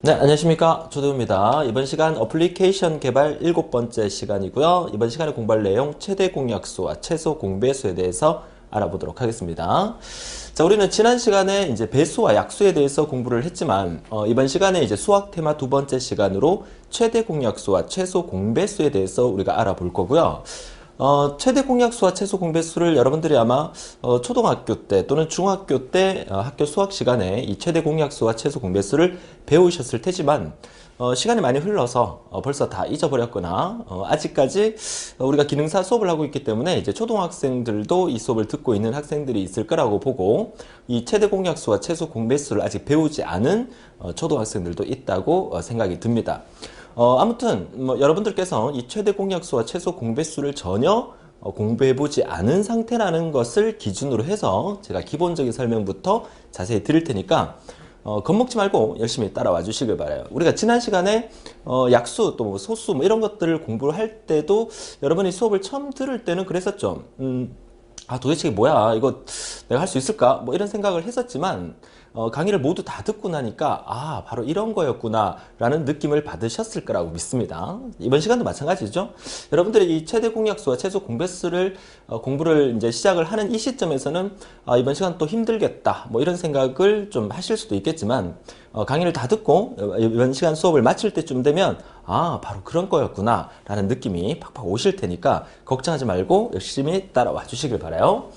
네, 안녕하십니까. 조대호입니다. 이번 시간 어플리케이션 개발 7번째 시간이고요. 이번 시간에 공부할 내용 최대 공약수와 최소 공배수에 대해서 알아보도록 하겠습니다. 자, 우리는 지난 시간에 이제 배수와 약수에 대해서 공부를 했지만, 이번 시간에 이제 수학 테마 2번째 시간으로 최대 공약수와 최소 공배수에 대해서 우리가 알아볼 거고요. 최대 공약수와 최소 공배수를 여러분들이 아마 초등학교 때 또는 중학교 때 학교 수학 시간에 이 최대 공약수와 최소 공배수를 배우셨을 테지만 시간이 많이 흘러서 벌써 다 잊어버렸거나 아직까지 우리가 기능사 수업을 하고 있기 때문에 이제 초등학생들도 이 수업을 듣고 있는 학생들이 있을 거라고 보고 이 최대 공약수와 최소 공배수를 아직 배우지 않은 초등학생들도 있다고 생각이 듭니다. 아무튼 여러분들께서 이 최대 공약수와 최소 공배수를 전혀 공부해보지 않은 상태라는 것을 기준으로 해서 제가 기본적인 설명부터 자세히 드릴 테니까 겁먹지 말고 열심히 따라와 주시길 바라요. 우리가 지난 시간에 약수 또 소수 이런 것들을 공부를 할 때도 여러분이 수업을 처음 들을 때는 그랬었죠. 도대체 이게 뭐야? 이거 내가 할 수 있을까? 뭐 이런 생각을 했었지만 강의를 모두 다 듣고 나니까 바로 이런 거였구나 라는 느낌을 받으셨을 거라고 믿습니다. 이번 시간도 마찬가지죠. 여러분들이 이 최대 공약수와 최소 공배수를 공부를 이제 시작을 하는 이 시점에서는 이번 시간 또 힘들겠다 뭐 이런 생각을 좀 하실 수도 있겠지만 강의를 다 듣고 이번 시간 수업을 마칠 때쯤 되면 바로 그런 거였구나 라는 느낌이 팍팍 오실 테니까 걱정하지 말고 열심히 따라와 주시길 바라요.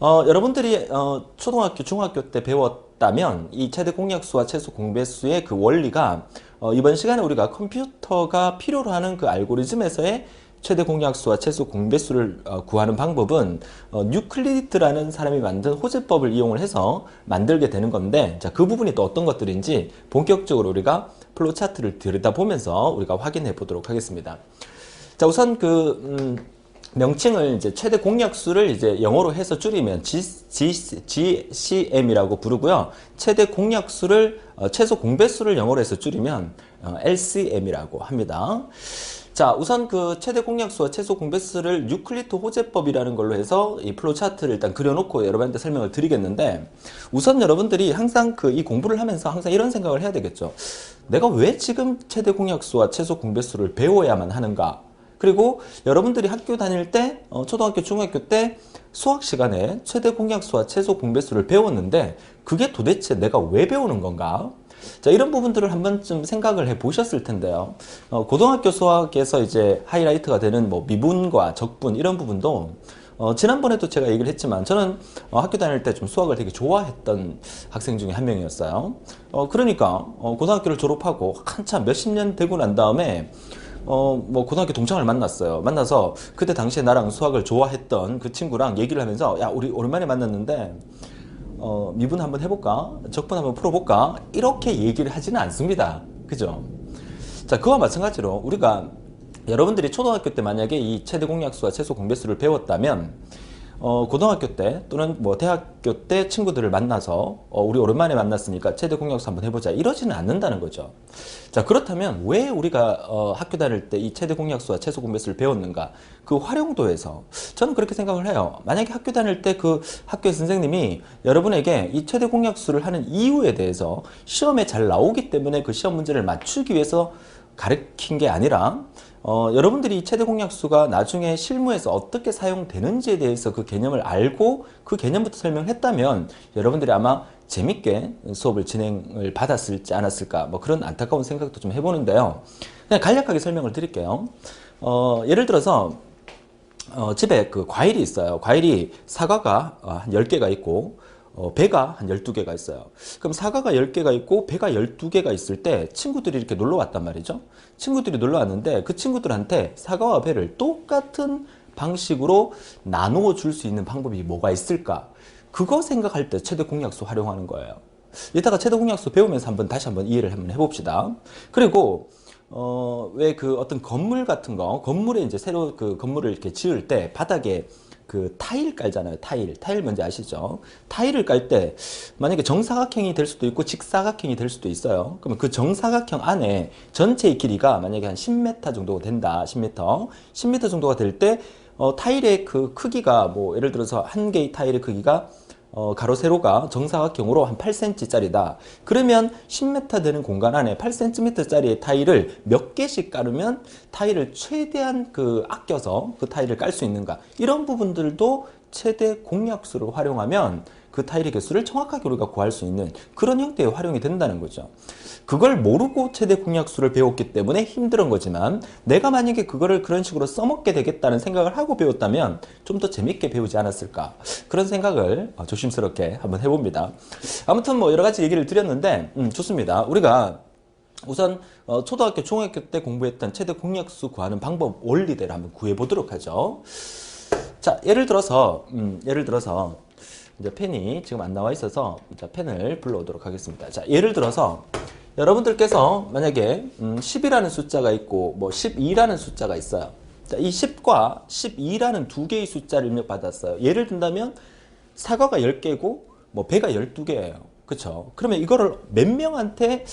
여러분들이 초등학교, 중학교 때 배웠다면 이 최대 공약수와 최소 공배수의 그 원리가 이번 시간에 우리가 컴퓨터가 필요로 하는 그 알고리즘에서의 최대 공약수와 최소 공배수를 구하는 방법은 유클리드라는 사람이 만든 호재법을 이용을 해서 만들게 되는 건데, 자, 그 부분이 또 어떤 것들인지 본격적으로 우리가 플로우 차트를 들여다보면서 우리가 확인해 보도록 하겠습니다. 자, 우선 명칭을 이제 최대 공약수를 이제 영어로 해서 줄이면 GCM이라고 부르고요. 최대 공약수를 최소 공배수를 영어로 해서 줄이면 LCM이라고 합니다. 자, 우선 그 최대 공약수와 최소 공배수를 유클리드 호재법이라는 걸로 해서 이 플로우 차트를 일단 그려놓고 여러분한테 설명을 드리겠는데, 우선 여러분들이 항상 이 공부를 하면서 항상 이런 생각을 해야 되겠죠. 내가 왜 지금 최대 공약수와 최소 공배수를 배워야만 하는가? 그리고 여러분들이 학교 다닐 때 초등학교, 중학교 때 수학 시간에 최대 공약수와 최소 공배수를 배웠는데 그게 도대체 내가 왜 배우는 건가? 자, 이런 부분들을 한 번쯤 생각을 해 보셨을 텐데요. 고등학교 수학에서 이제 하이라이트가 되는 뭐 미분과 적분 이런 부분도 지난번에도 제가 얘기를 했지만 저는 학교 다닐 때 좀 수학을 되게 좋아했던 학생 중에 한 명이었어요. 그러니까 고등학교를 졸업하고 한참 몇십 년 되고 난 다음에 뭐 고등학교 동창을 만났어요. 만나서 그때 당시에 나랑 수학을 좋아했던 그 친구랑 얘기를 하면서 야, 우리 오랜만에 만났는데 미분 한번 해볼까? 적분 한번 풀어볼까? 이렇게 얘기를 하지는 않습니다. 그죠? 자, 그와 마찬가지로 우리가 여러분들이 초등학교 때 만약에 이 최대 공약수와 최소 공배수를 배웠다면 고등학교 때 또는 뭐 대학교 때 친구들을 만나서 우리 오랜만에 만났으니까 최대 공약수 한번 해보자 이러지는 않는다는 거죠. 자, 그렇다면 왜 우리가 학교 다닐 때 이 최대 공약수와 최소 공배수를 배웠는가? 그 활용도에서 저는 그렇게 생각을 해요. 만약에 학교 다닐 때 그 학교의 선생님이 여러분에게 이 최대 공약수를 하는 이유에 대해서 시험에 잘 나오기 때문에 그 시험 문제를 맞추기 위해서 가르친 게 아니라 여러분들이 최대 공약수가 나중에 실무에서 어떻게 사용되는지에 대해서 그 개념을 알고 그 개념부터 설명했다면 여러분들이 아마 재밌게 수업을 진행을 받았을지 않았을까 뭐 그런 안타까운 생각도 좀 해보는데요. 그냥 간략하게 설명을 드릴게요. 예를 들어서 집에 그 과일이 있어요. 과일이 사과가 한 10개가 있고 배가 한 12개가 있어요. 그럼 사과가 10개가 있고 배가 12개가 있을 때 친구들이 이렇게 놀러 왔단 말이죠. 친구들이 놀러 왔는데 그 친구들한테 사과와 배를 똑같은 방식으로 나누어 줄 수 있는 방법이 뭐가 있을까? 그거 생각할 때 최대 공약수 활용하는 거예요. 이따가 최대 공약수 배우면서 다시 한번 이해를 한번 해봅시다. 그리고 왜 그 어떤 건물 같은 거, 건물에 이제 새로 그 건물을 이렇게 지을 때 바닥에 그 타일 깔잖아요. 타일 뭔지 아시죠? 타일을 깔 때 만약에 정사각형이 될 수도 있고 직사각형이 될 수도 있어요. 그러면 그 정사각형 안에 전체의 길이가 만약에 한 10m 정도가 된다. 10m. 10m 정도가 될 때 타일의 그 크기가 뭐 예를 들어서 한 개의 타일의 크기가 가로 세로가 정사각형으로 한 8cm짜리다. 그러면 10m 되는 공간 안에 8cm짜리의 타일을 몇 개씩 깔으면 타일을 최대한 아껴서 그 타일을 깔 수 있는가. 이런 부분들도 최대 공약수를 활용하면 그 타일의 개수를 정확하게 우리가 구할 수 있는 그런 형태의 활용이 된다는 거죠. 그걸 모르고 최대 공약수를 배웠기 때문에 힘든 거지만 내가 만약에 그거를 그런 식으로 써먹게 되겠다는 생각을 하고 배웠다면 좀 더 재밌게 배우지 않았을까, 그런 생각을 조심스럽게 한번 해봅니다. 아무튼 뭐 여러 가지 얘기를 드렸는데 좋습니다. 우리가 우선 초등학교, 중학교 때 공부했던 최대 공약수 구하는 방법 원리대로 한번 구해보도록 하죠. 자, 예를 들어서 이제 펜이 지금 안 나와 있어서 자, 펜을 불러오도록 하겠습니다. 자, 예를 들어서 여러분들께서 만약에 10이라는 숫자가 있고 뭐 12라는 숫자가 있어요. 자, 이 10과 12라는 두 개의 숫자를 입력받았어요. 예를 든다면 사과가 10개고 뭐 배가 12개예요. 그쵸? 그러면 이거를 몇 명한테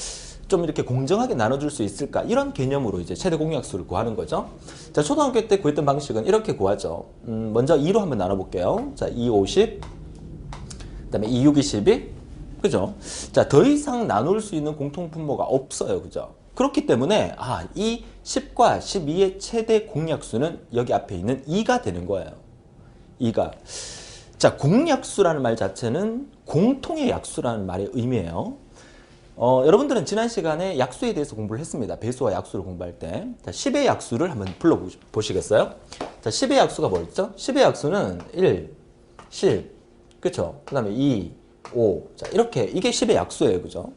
좀 이렇게 공정하게 나눠줄 수 있을까? 이런 개념으로 이제 최대 공약수를 구하는 거죠. 자, 초등학교 때 구했던 방식은 이렇게 구하죠. 먼저 2로 한번 나눠볼게요. 자, 2, 50. 그 다음에 2, 6, 12. 그죠? 자, 더 이상 나눌 수 있는 공통분모가 없어요. 그죠? 그렇기 때문에, 이 10과 12의 최대 공약수는 여기 앞에 있는 2가 되는 거예요. 2가. 자, 공약수라는 말 자체는 공통의 약수라는 말의 의미예요. 여러분들은 지난 시간에 약수에 대해서 공부를 했습니다. 배수와 약수를 공부할 때. 자, 10의 약수를 한번 불러보시겠어요? 자, 10의 약수가 뭐였죠? 10의 약수는 1, 10, 그쵸? 그 다음에 2, 5. 자, 이렇게, 이게 10의 약수예요. 그죠?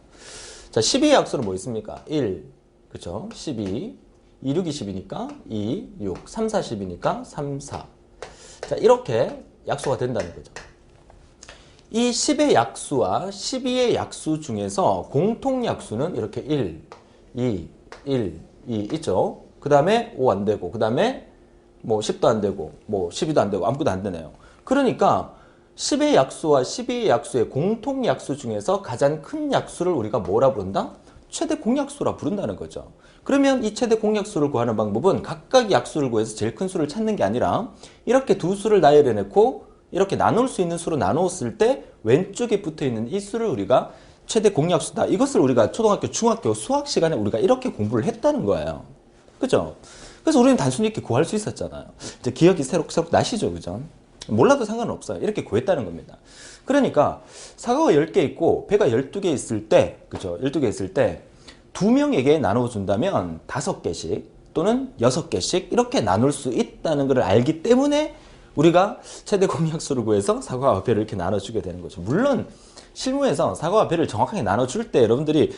자, 12의 약수는 뭐 있습니까? 1, 그쵸? 12, 2, 6, 20이니까 2, 6, 3, 4, 10이니까 3, 4. 자, 이렇게 약수가 된다는 거죠. 이 10의 약수와 12의 약수 중에서 공통 약수는 이렇게 1, 2, 1, 2 있죠? 그 다음에 5 안 되고, 그 다음에 뭐 10도 안 되고, 뭐 12도 안 되고, 아무것도 안 되네요. 그러니까 10의 약수와 12의 약수의 공통 약수 중에서 가장 큰 약수를 우리가 뭐라 부른다? 최대 공약수라 부른다는 거죠. 그러면 이 최대 공약수를 구하는 방법은 각각 약수를 구해서 제일 큰 수를 찾는 게 아니라 이렇게 두 수를 나열해 놓고 이렇게 나눌 수 있는 수로 나누었을 때 왼쪽에 붙어 있는 이 수를 우리가 최대 공약수다. 이것을 우리가 초등학교, 중학교 수학 시간에 우리가 이렇게 공부를 했다는 거예요. 그죠? 그래서 우리는 단순히 이렇게 구할 수 있었잖아요. 이제 기억이 새록새록 나시죠? 그죠? 몰라도 상관은 없어요. 이렇게 구했다는 겁니다. 그러니까 사과가 10개 있고 배가 12개 있을 때, 그죠? 12개 있을 때 2명에게 나눠준다면 5개씩 또는 6개씩 이렇게 나눌 수 있다는 것을 알기 때문에 우리가 최대 공약수를 구해서 사과와 배를 이렇게 나눠주게 되는 거죠. 물론 실무에서 사과와 배를 정확하게 나눠줄 때 여러분들이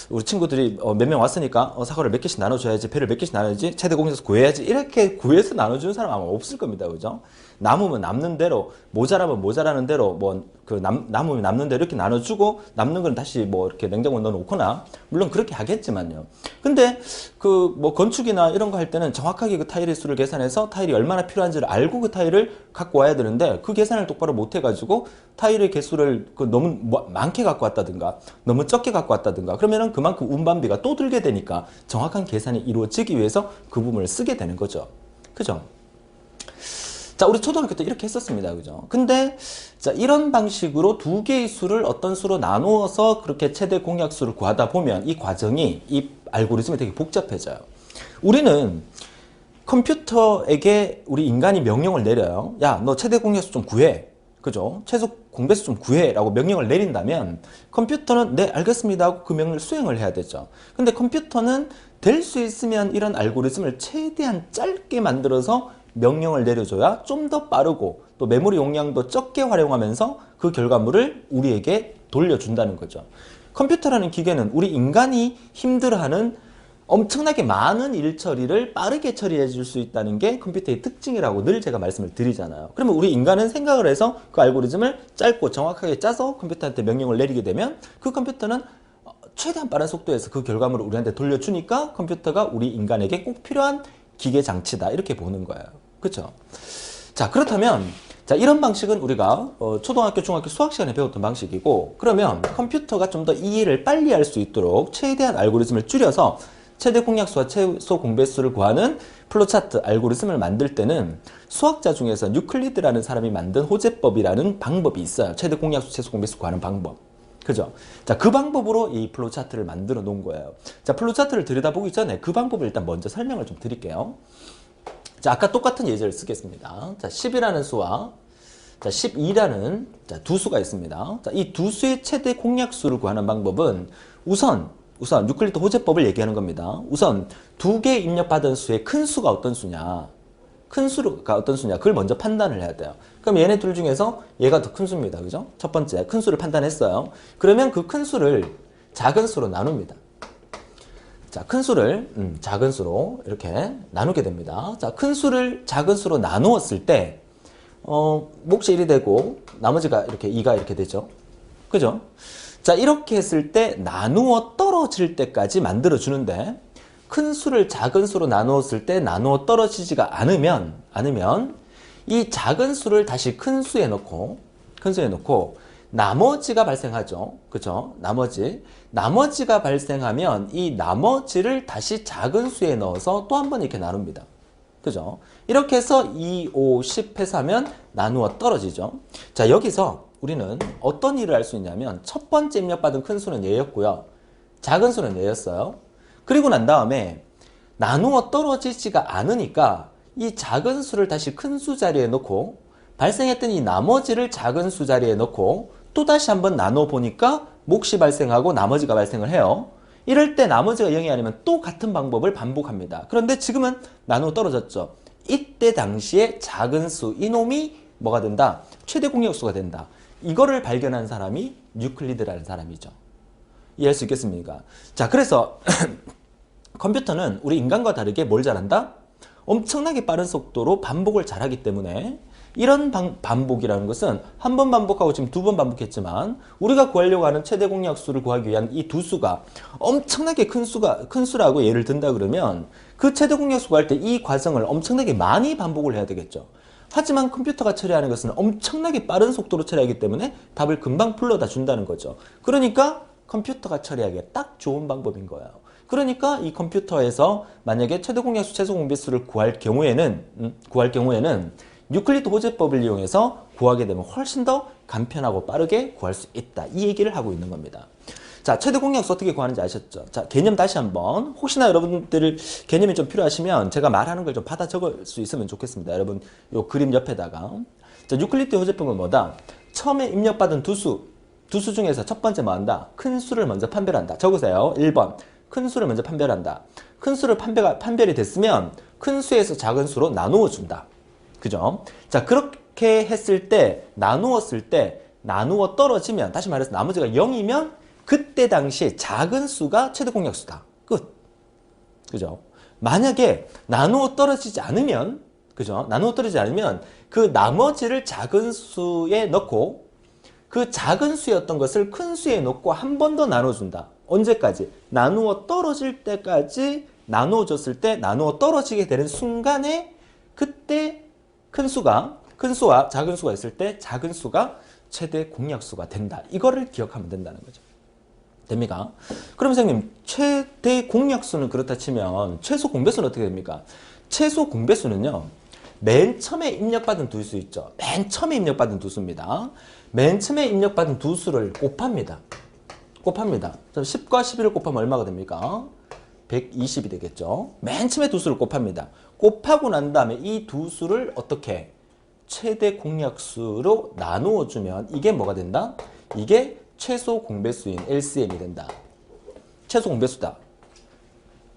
우리 친구들이 몇 명 왔으니까 사과를 몇 개씩 나눠줘야지, 배를 몇 개씩 나눠야지, 최대 공약수 구해야지, 이렇게 구해서 나눠주는 사람 아마 없을 겁니다. 그죠? 남으면 남는 대로, 모자라면 모자라는 대로, 남으면 남는 대로 이렇게 나눠주고, 남는 건 다시 뭐 이렇게 냉장고에 넣어놓거나, 물론 그렇게 하겠지만요. 근데 건축이나 이런 거 할 때는 정확하게 그 타일의 수를 계산해서 타일이 얼마나 필요한지를 알고 그 타일을 갖고 와야 되는데, 그 계산을 똑바로 못 해가지고 타일의 개수를 너무 많게 갖고 왔다든가, 너무 적게 갖고 왔다든가, 그러면은 그만큼 운반비가 또 들게 되니까 정확한 계산이 이루어지기 위해서 그 부분을 쓰게 되는 거죠. 그죠? 자, 우리 초등학교 때 이렇게 했었습니다. 그죠? 근데, 자, 이런 방식으로 두 개의 수를 어떤 수로 나누어서 그렇게 최대 공약수를 구하다 보면 이 과정이, 이 알고리즘이 되게 복잡해져요. 우리는 컴퓨터에게 우리 인간이 명령을 내려요. 야, 너 최대 공약수 좀 구해. 그죠? 최소 공배수 좀 구해. 라고 명령을 내린다면 컴퓨터는 네, 알겠습니다. 하고 그 명령을 수행을 해야 되죠. 근데 컴퓨터는 될 수 있으면 이런 알고리즘을 최대한 짧게 만들어서 명령을 내려줘야 좀 더 빠르고 또 메모리 용량도 적게 활용하면서 그 결과물을 우리에게 돌려준다는 거죠. 컴퓨터라는 기계는 우리 인간이 힘들어하는 엄청나게 많은 일 처리를 빠르게 처리해 줄 수 있다는 게 컴퓨터의 특징이라고 늘 제가 말씀을 드리잖아요. 그러면 우리 인간은 생각을 해서 그 알고리즘을 짧고 정확하게 짜서 컴퓨터한테 명령을 내리게 되면 그 컴퓨터는 최대한 빠른 속도에서 그 결과물을 우리한테 돌려주니까 컴퓨터가 우리 인간에게 꼭 필요한 기계 장치다, 이렇게 보는 거예요. 그렇죠? 자, 그렇다면 자, 이런 방식은 우리가 초등학교, 중학교 수학 시간에 배웠던 방식이고, 그러면 컴퓨터가 좀 더 이 일을 빨리 할 수 있도록 최대한 알고리즘을 줄여서 최대 공약수와 최소 공배수를 구하는 플로차트 알고리즘을 만들 때는 수학자 중에서 유클리드라는 사람이 만든 호재법이라는 방법이 있어요. 최대 공약수, 최소 공배수 구하는 방법. 그죠? 자, 그 방법으로 이 플로차트를 만들어 놓은 거예요. 자, 플로차트를 들여다보기 전에 그 방법을 일단 먼저 설명을 좀 드릴게요. 자, 아까 똑같은 예제를 쓰겠습니다. 자, 10이라는 수와 자, 12라는 두 수가 있습니다. 자, 이 두 수의 최대 공약수를 구하는 방법은 우선 유클리드 호재법을 얘기하는 겁니다. 우선 두 개 입력받은 수의 큰 수가 어떤 수냐, 큰 수가 어떤 수냐, 그걸 먼저 판단을 해야 돼요. 그럼 얘네 둘 중에서 얘가 더 큰 수입니다. 그죠? 첫 번째, 큰 수를 판단했어요. 그러면 그 큰 수를 작은 수로 나눕니다. 자, 큰 수를 작은 수로 이렇게 나누게 됩니다. 자, 큰 수를 작은 수로 나누었을 때 몫이 1이 되고 나머지가 이렇게 2가 이렇게 되죠. 그죠? 자, 이렇게 했을 때 나누어 떨어질 때까지 만들어 주는데 큰 수를 작은 수로 나누었을 때 나누어 떨어지지가 않으면 이 작은 수를 다시 큰 수에 넣고 나머지가 발생하죠. 그죠? 나머지가 발생하면 이 나머지를 다시 작은 수에 넣어서 또 한 번 이렇게 나눕니다. 그죠? 이렇게 해서 2, 5, 10 해서 하면 나누어 떨어지죠. 자, 여기서 우리는 어떤 일을 할 수 있냐면 첫 번째 입력받은 큰 수는 얘였고요. 작은 수는 얘였어요. 그리고 난 다음에 나누어 떨어지지가 않으니까 이 작은 수를 다시 큰 수 자리에 넣고 발생했던 이 나머지를 작은 수 자리에 넣고 또 다시 한번 나눠 보니까 몫이 발생하고 나머지가 발생을 해요. 이럴 때 나머지가 0이 아니면 또 같은 방법을 반복합니다. 그런데 지금은 나누어 떨어졌죠. 이때 당시에 작은 수, 이놈이 뭐가 된다? 최대 공약수가 된다. 이거를 발견한 사람이 유클리드라는 사람이죠. 이해할 수 있겠습니까? 자, 그래서 컴퓨터는 우리 인간과 다르게 뭘 잘한다? 엄청나게 빠른 속도로 반복을 잘하기 때문에 이런 반복이라는 것은 한 번 반복하고 지금 두 번 반복했지만 우리가 구하려고 하는 최대 공약수를 구하기 위한 이 두 수가 엄청나게 큰 수라고 예를 든다 그러면 그 최대 공약수 구할 때 이 과정을 엄청나게 많이 반복을 해야 되겠죠. 하지만 컴퓨터가 처리하는 것은 엄청나게 빠른 속도로 처리하기 때문에 답을 금방 불러다 준다는 거죠. 그러니까 컴퓨터가 처리하기에 딱 좋은 방법인 거예요. 그러니까 이 컴퓨터에서 만약에 최대 공약수, 최소 공배수를 구할 경우에는 유클리드 호재법을 이용해서 구하게 되면 훨씬 더 간편하고 빠르게 구할 수 있다. 이 얘기를 하고 있는 겁니다. 자, 최대 공약수 어떻게 구하는지 아셨죠? 자, 개념 다시 한번. 혹시나 여러분들 개념이 좀 필요하시면 제가 말하는 걸 좀 받아 적을 수 있으면 좋겠습니다. 여러분, 요 그림 옆에다가. 자, 유클리드 호재법은 뭐다? 처음에 입력받은 두 수 중에서 첫 번째 뭐 한다? 큰 수를 먼저 판별한다. 적으세요. 1번. 큰 수를 먼저 판별한다. 큰 수를 판별이 됐으면 큰 수에서 작은 수로 나누어 준다. 그죠? 자, 그렇게 했을 때, 나누었을 때, 나누어 떨어지면, 다시 말해서 나머지가 0이면, 그때 당시에 작은 수가 최대 공약수다. 끝. 그죠? 만약에 나누어 떨어지지 않으면, 그죠? 나누어 떨어지지 않으면, 그 나머지를 작은 수에 넣고, 그 작은 수였던 것을 큰 수에 넣고 한 번 더 나눠준다. 언제까지? 나누어 떨어질 때까지 나누어졌을 때, 나누어 떨어지게 되는 순간에, 그때 큰 수와 작은 수가 있을 때 작은 수가 최대 공약수가 된다. 이거를 기억하면 된다는 거죠. 됩니까? 그럼 선생님, 최대 공약수는 그렇다 치면 최소 공배수는 어떻게 됩니까? 최소 공배수는요. 맨 처음에 입력받은 두 수 있죠. 맨 처음에 입력받은 두 수입니다. 맨 처음에 입력받은 두 수를 곱합니다. 10과 11을 곱하면 얼마가 됩니까? 120이 되겠죠. 맨 처음에 두 수를 곱합니다. 곱하고 난 다음에 이 두 수를 어떻게 최대 공약수로 나누어 주면 이게 뭐가 된다? 이게 최소 공배수인 LCM이 된다. 최소 공배수다.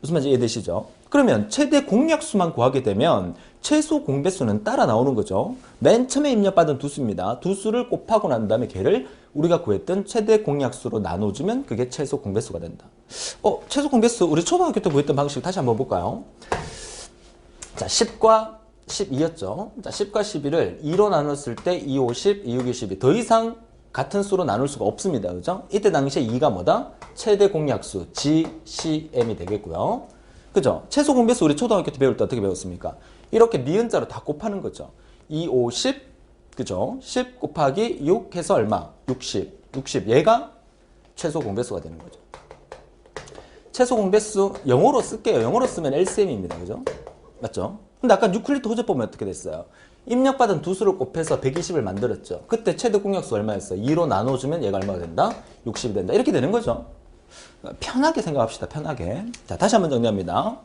무슨 말인지 이해되시죠? 그러면 최대 공약수만 구하게 되면 최소 공배수는 따라 나오는 거죠. 맨 처음에 입력받은 두 수입니다. 두 수를 곱하고 난 다음에 걔를 우리가 구했던 최대 공약수로 나눠주면 그게 최소 공배수가 된다. 최소 공배수 우리 초등학교 때 구했던 방식 다시 한번 볼까요? 자, 10과 12였죠. 자, 10과 12를 2로 나눴을 때 2, 5, 10, 2, 6, 2, 12. 더 이상 같은 수로 나눌 수가 없습니다. 그죠? 이때 당시에 2가 뭐다? 최대 공약수 GCM이 되겠고요. 그죠? 최소 공배수 우리 초등학교 때 배울 때 어떻게 배웠습니까? 이렇게 니은자로 다 곱하는 거죠. 2, 5, 10, 그죠? 10 곱하기 6 해서 얼마? 60. 얘가 최소 공배수가 되는 거죠. 최소 공배수 영어로 쓸게요. 영어로 쓰면 LCM입니다. 그죠? 맞죠? 근데 아까 유클리드 호재법은 어떻게 됐어요? 입력받은 두 수를 곱해서 120을 만들었죠. 그때 최대 공약수 얼마였어요? 2로 나눠주면 얘가 얼마가 된다? 60이 된다. 이렇게 되는 거죠. 편하게 생각합시다. 편하게. 자, 다시 한번 정리합니다.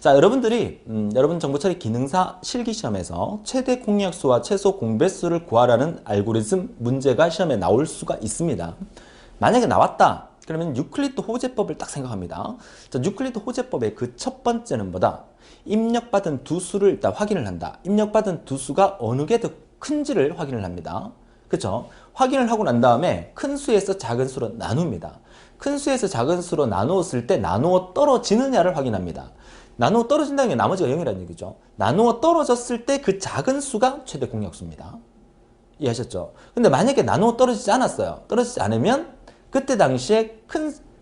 자, 여러분들이 여러분 정보처리 기능사 실기시험에서 최대 공약수와 최소 공배수를 구하라는 알고리즘 문제가 시험에 나올 수가 있습니다. 만약에 나왔다. 그러면 유클리드 호재법을 딱 생각합니다. 자, 유클리드 호재법의 그 첫 번째는 뭐다? 입력받은 두 수를 일단 확인을 한다. 입력받은 두 수가 어느 게 더 큰지를 확인을 합니다. 그쵸? 확인을 하고 난 다음에 큰 수에서 작은 수로 나눕니다. 큰 수에서 작은 수로 나누었을 때 나누어 떨어지느냐를 확인합니다. 나누어 떨어진다는 게 나머지가 0이라는 얘기죠. 나누어 떨어졌을 때 그 작은 수가 최대 공약수입니다. 이해하셨죠? 근데 만약에 나누어 떨어지지 않았어요. 떨어지지 않으면 그때 당시에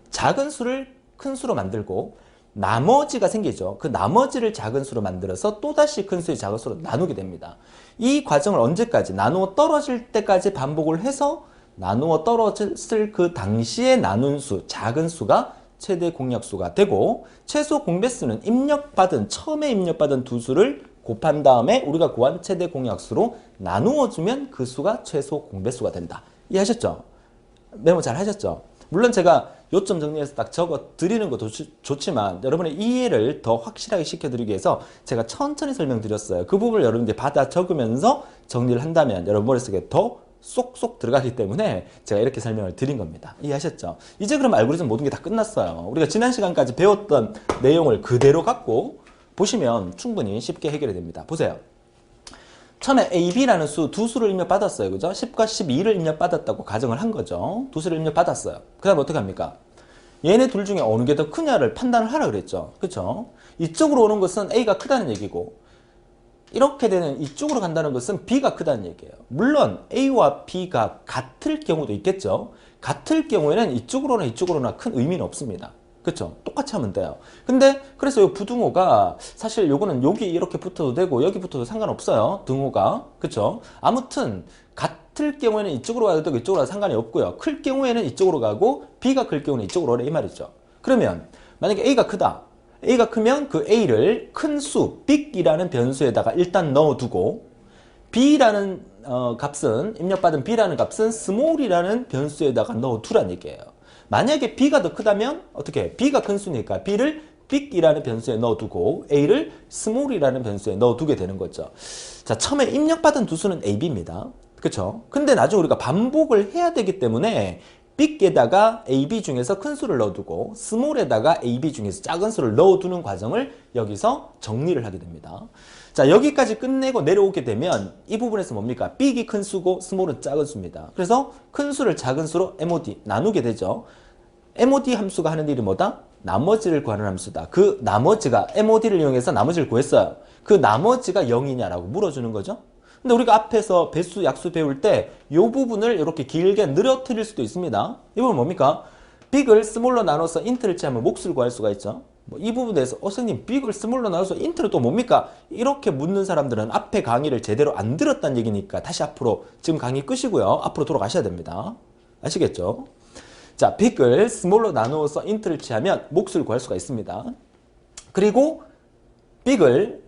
작은 수를 큰 수로 만들고 나머지가 생기죠. 그 나머지를 작은 수로 만들어서 또다시 큰 수의 작은 수로 나누게 됩니다. 이 과정을 언제까지? 나누어 떨어질 때까지 반복을 해서 나누어 떨어졌을 그 당시에 나눈 수, 작은 수가 최대 공약수가 되고 최소 공배수는 처음에 입력받은 두 수를 곱한 다음에 우리가 구한 최대 공약수로 나누어주면 그 수가 최소 공배수가 된다. 이해하셨죠? 메모 잘 하셨죠? 물론 제가 요점 정리해서 딱 적어 드리는 것도 좋지만 여러분의 이해를 더 확실하게 시켜드리기 위해서 제가 천천히 설명드렸어요. 그 부분을 여러분들이 받아 적으면서 정리를 한다면 여러분 머릿속에 더 쏙쏙 들어가기 때문에 제가 이렇게 설명을 드린 겁니다. 이해하셨죠? 이제 그럼 알고리즘 모든 게 다 끝났어요. 우리가 지난 시간까지 배웠던 내용을 그대로 갖고 보시면 충분히 쉽게 해결이 됩니다. 보세요. 처음에 A, B라는 두 수를 입력받았어요. 그죠? 10과 12를 입력받았다고 가정을 한 거죠. 두 수를 입력받았어요. 그 다음 어떻게 합니까? 얘네 둘 중에 어느 게 더 크냐를 판단을 하라 그랬죠. 그쵸? 이쪽으로 오는 것은 A가 크다는 얘기고 이렇게 되는 이쪽으로 간다는 것은 B가 크다는 얘기예요. 물론 A와 B가 같을 경우도 있겠죠. 같을 경우에는 이쪽으로나 이쪽으로나 큰 의미는 없습니다. 그쵸? 똑같이 하면 돼요. 근데 그래서 이 부등호가 사실 요거는 여기 이렇게 붙어도 되고 여기 붙어도 상관없어요. 등호가. 그쵸? 아무튼 같을 경우에는 이쪽으로 가도 되고 이쪽으로 가도 상관이 없고요. 클 경우에는 이쪽으로 가고 B가 클 경우는 이쪽으로 오래 이 말이죠. 그러면 만약에 A가 크다. A가 크면 그 A를 큰 수, big이라는 변수에다가 일단 넣어두고 B라는 값은 입력받은 B라는 값은 small이라는 변수에다가 넣어두란 얘기예요. 만약에 B가 더 크다면 어떻게 해? B가 큰 수니까 B를 big이라는 변수에 넣어두고 A를 small이라는 변수에 넣어두게 되는 거죠. 자, 처음에 입력받은 두 수는 A, B입니다. 그쵸? 근데 나중에 우리가 반복을 해야 되기 때문에 big에다가 AB 중에서 큰 수를 넣어두고 small에다가 AB 중에서 작은 수를 넣어두는 과정을 여기서 정리를 하게 됩니다. 자, 여기까지 끝내고 내려오게 되면 이 부분에서 뭡니까? big이 큰 수고 small은 작은 수입니다. 그래서 큰 수를 작은 수로 MOD 나누게 되죠. MOD 함수가 하는 일이 뭐다? 나머지를 구하는 함수다. 그 나머지가 MOD를 이용해서 나머지를 구했어요. 그 나머지가 0이냐라고 물어주는 거죠. 근데 우리가 앞에서 배수, 약수 배울 때 이 부분을 이렇게 길게 늘어뜨릴 수도 있습니다. 이 부분 뭡니까? big을 small로 나눠서 int를 취하면 몫을 구할 수가 있죠. 이 부분에 대해서 선생님 big을 small로 나눠서 int는 또 뭡니까? 이렇게 묻는 사람들은 앞에 강의를 제대로 안 들었다는 얘기니까 다시 앞으로 지금 강의 끄시고요. 앞으로 돌아가셔야 됩니다. 아시겠죠? 자, big을 small로 나누어서 int를 취하면 몫을 구할 수가 있습니다. 그리고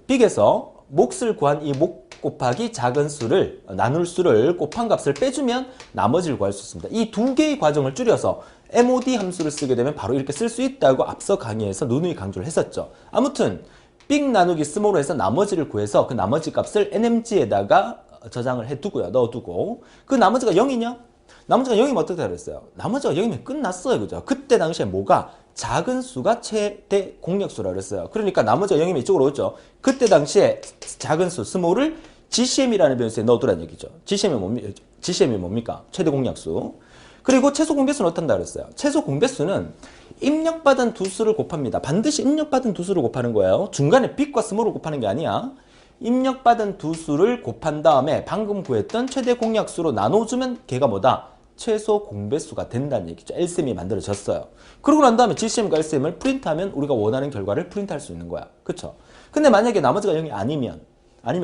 big에서 몫을 구한 이 몫 곱하기 작은 수를 나눌 수를 곱한 값을 빼주면 나머지를 구할 수 있습니다. 이 두 개의 과정을 줄여서 MOD 함수를 쓰게 되면 바로 이렇게 쓸 수 있다고 앞서 강의에서 누누이 강조를 했었죠. 아무튼 big 나누기 small로 해서 나머지를 구해서 그 나머지 값을 NMG에다가 저장을 해두고요. 넣어두고 그 나머지가 0이냐? 나머지가 0이면 어떻게 그랬어요? 나머지가 0이면 끝났어요. 그죠? 그때 당시에 뭐가? 작은 수가 최대 공약수라고 그랬어요. 그러니까 나머지가 0이면 이쪽으로 오죠. 그때 당시에 작은 수, 스몰을 GCM이라는 변수에 넣어두라는 얘기죠. GCM이 뭡니까? 최대 공약수. 그리고 최소 공배수는 어떤다 그랬어요? 최소 공배수는 입력받은 두 수를 곱합니다. 반드시 입력받은 두 수를 곱하는 거예요. 중간에 big과 small을 곱하는 게 아니야. 입력받은 두 수를 곱한 다음에 방금 구했던 최대 공약수로 나눠주면 걔가 뭐다? 최소 공배수가 된다는 얘기죠. LCM이 만들어졌어요. 그러고 난 다음에 GCM과 LCM을 프린트하면 우리가 원하는 결과를 프린트할 수 있는 거야. 그쵸? 근데 만약에 나머지가 0이 아니면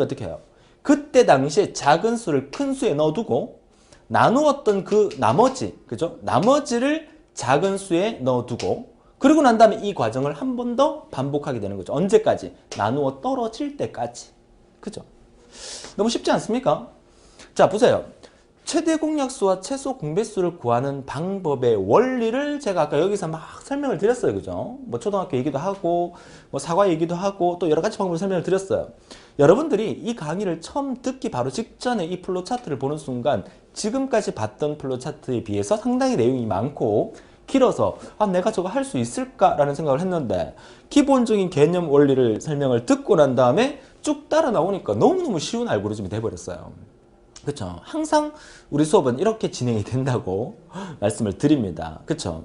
어떻게 해요? 그때 당시에 작은 수를 큰 수에 넣어두고 나누었던 그 나머지, 그죠? 나머지를 작은 수에 넣어두고 그리고 난 다음에 이 과정을 한 번 더 반복하게 되는 거죠. 언제까지? 나누어 떨어질 때까지. 그죠? 너무 쉽지 않습니까? 자, 보세요. 최대 공약수와 최소 공배수를 구하는 방법의 원리를 제가 아까 여기서 막 설명을 드렸어요. 그죠? 뭐 초등학교 얘기도 하고, 뭐 사과 얘기도 하고, 또 여러 가지 방법을 설명을 드렸어요. 여러분들이 이 강의를 처음 듣기 바로 직전에 이 플로우 차트를 보는 순간 지금까지 봤던 플로우 차트에 비해서 상당히 내용이 많고 길어서 내가 저거 할 수 있을까라는 생각을 했는데 기본적인 개념 원리를 설명을 듣고 난 다음에 쭉 따라 나오니까 너무너무 쉬운 알고리즘이 돼버렸어요. 그렇죠. 항상 우리 수업은 이렇게 진행이 된다고 말씀을 드립니다. 그렇죠.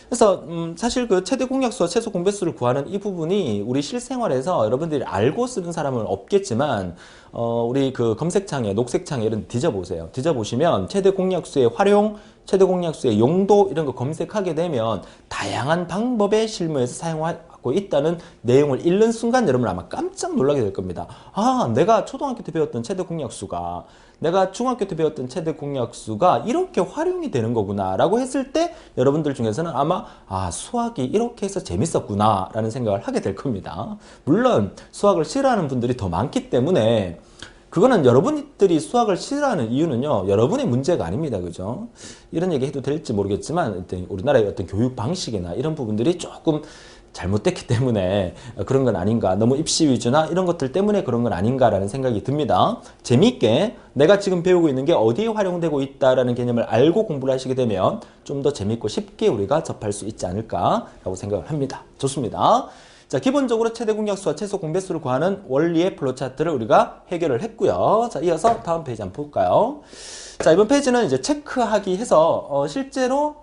그래서 사실 그 최대 공약수와 최소 공배수를 구하는 이 부분이 우리 실생활에서 여러분들이 알고 쓰는 사람은 없겠지만 우리 그 검색창에 녹색창에 이런 뒤져보세요. 뒤져보시면 최대 공약수의 활용, 최대 공약수의 용도 이런 거 검색하게 되면 다양한 방법의 실무에서 사용하고 있다는 내용을 읽는 순간 여러분 아마 깜짝 놀라게 될 겁니다. 아, 내가 초등학교 때 배웠던 최대 공약수가 내가 중학교 때 배웠던 최대 공약수가 이렇게 활용이 되는 거구나 라고 했을 때 여러분들 중에서는 아마 수학이 이렇게 해서 재밌었구나 라는 생각을 하게 될 겁니다. 물론 수학을 싫어하는 분들이 더 많기 때문에 그거는 여러분들이 수학을 싫어하는 이유는요 여러분의 문제가 아닙니다. 그죠? 이런 얘기 해도 될지 모르겠지만 우리나라의 어떤 교육 방식이나 이런 부분들이 조금 잘못됐기 때문에 그런 건 아닌가, 너무 입시 위주나 이런 것들 때문에 그런 건 아닌가라는 생각이 듭니다. 재미있게 내가 지금 배우고 있는 게 어디에 활용되고 있다라는 개념을 알고 공부를 하시게 되면 좀 더 재밌고 쉽게 우리가 접할 수 있지 않을까라고 생각을 합니다. 좋습니다. 자, 기본적으로 최대 공약수와 최소 공배수를 구하는 원리의 플로우 차트를 우리가 해결을 했고요. 자, 이어서 다음 페이지 한번 볼까요? 자, 이번 페이지는 이제 체크하기 해서 실제로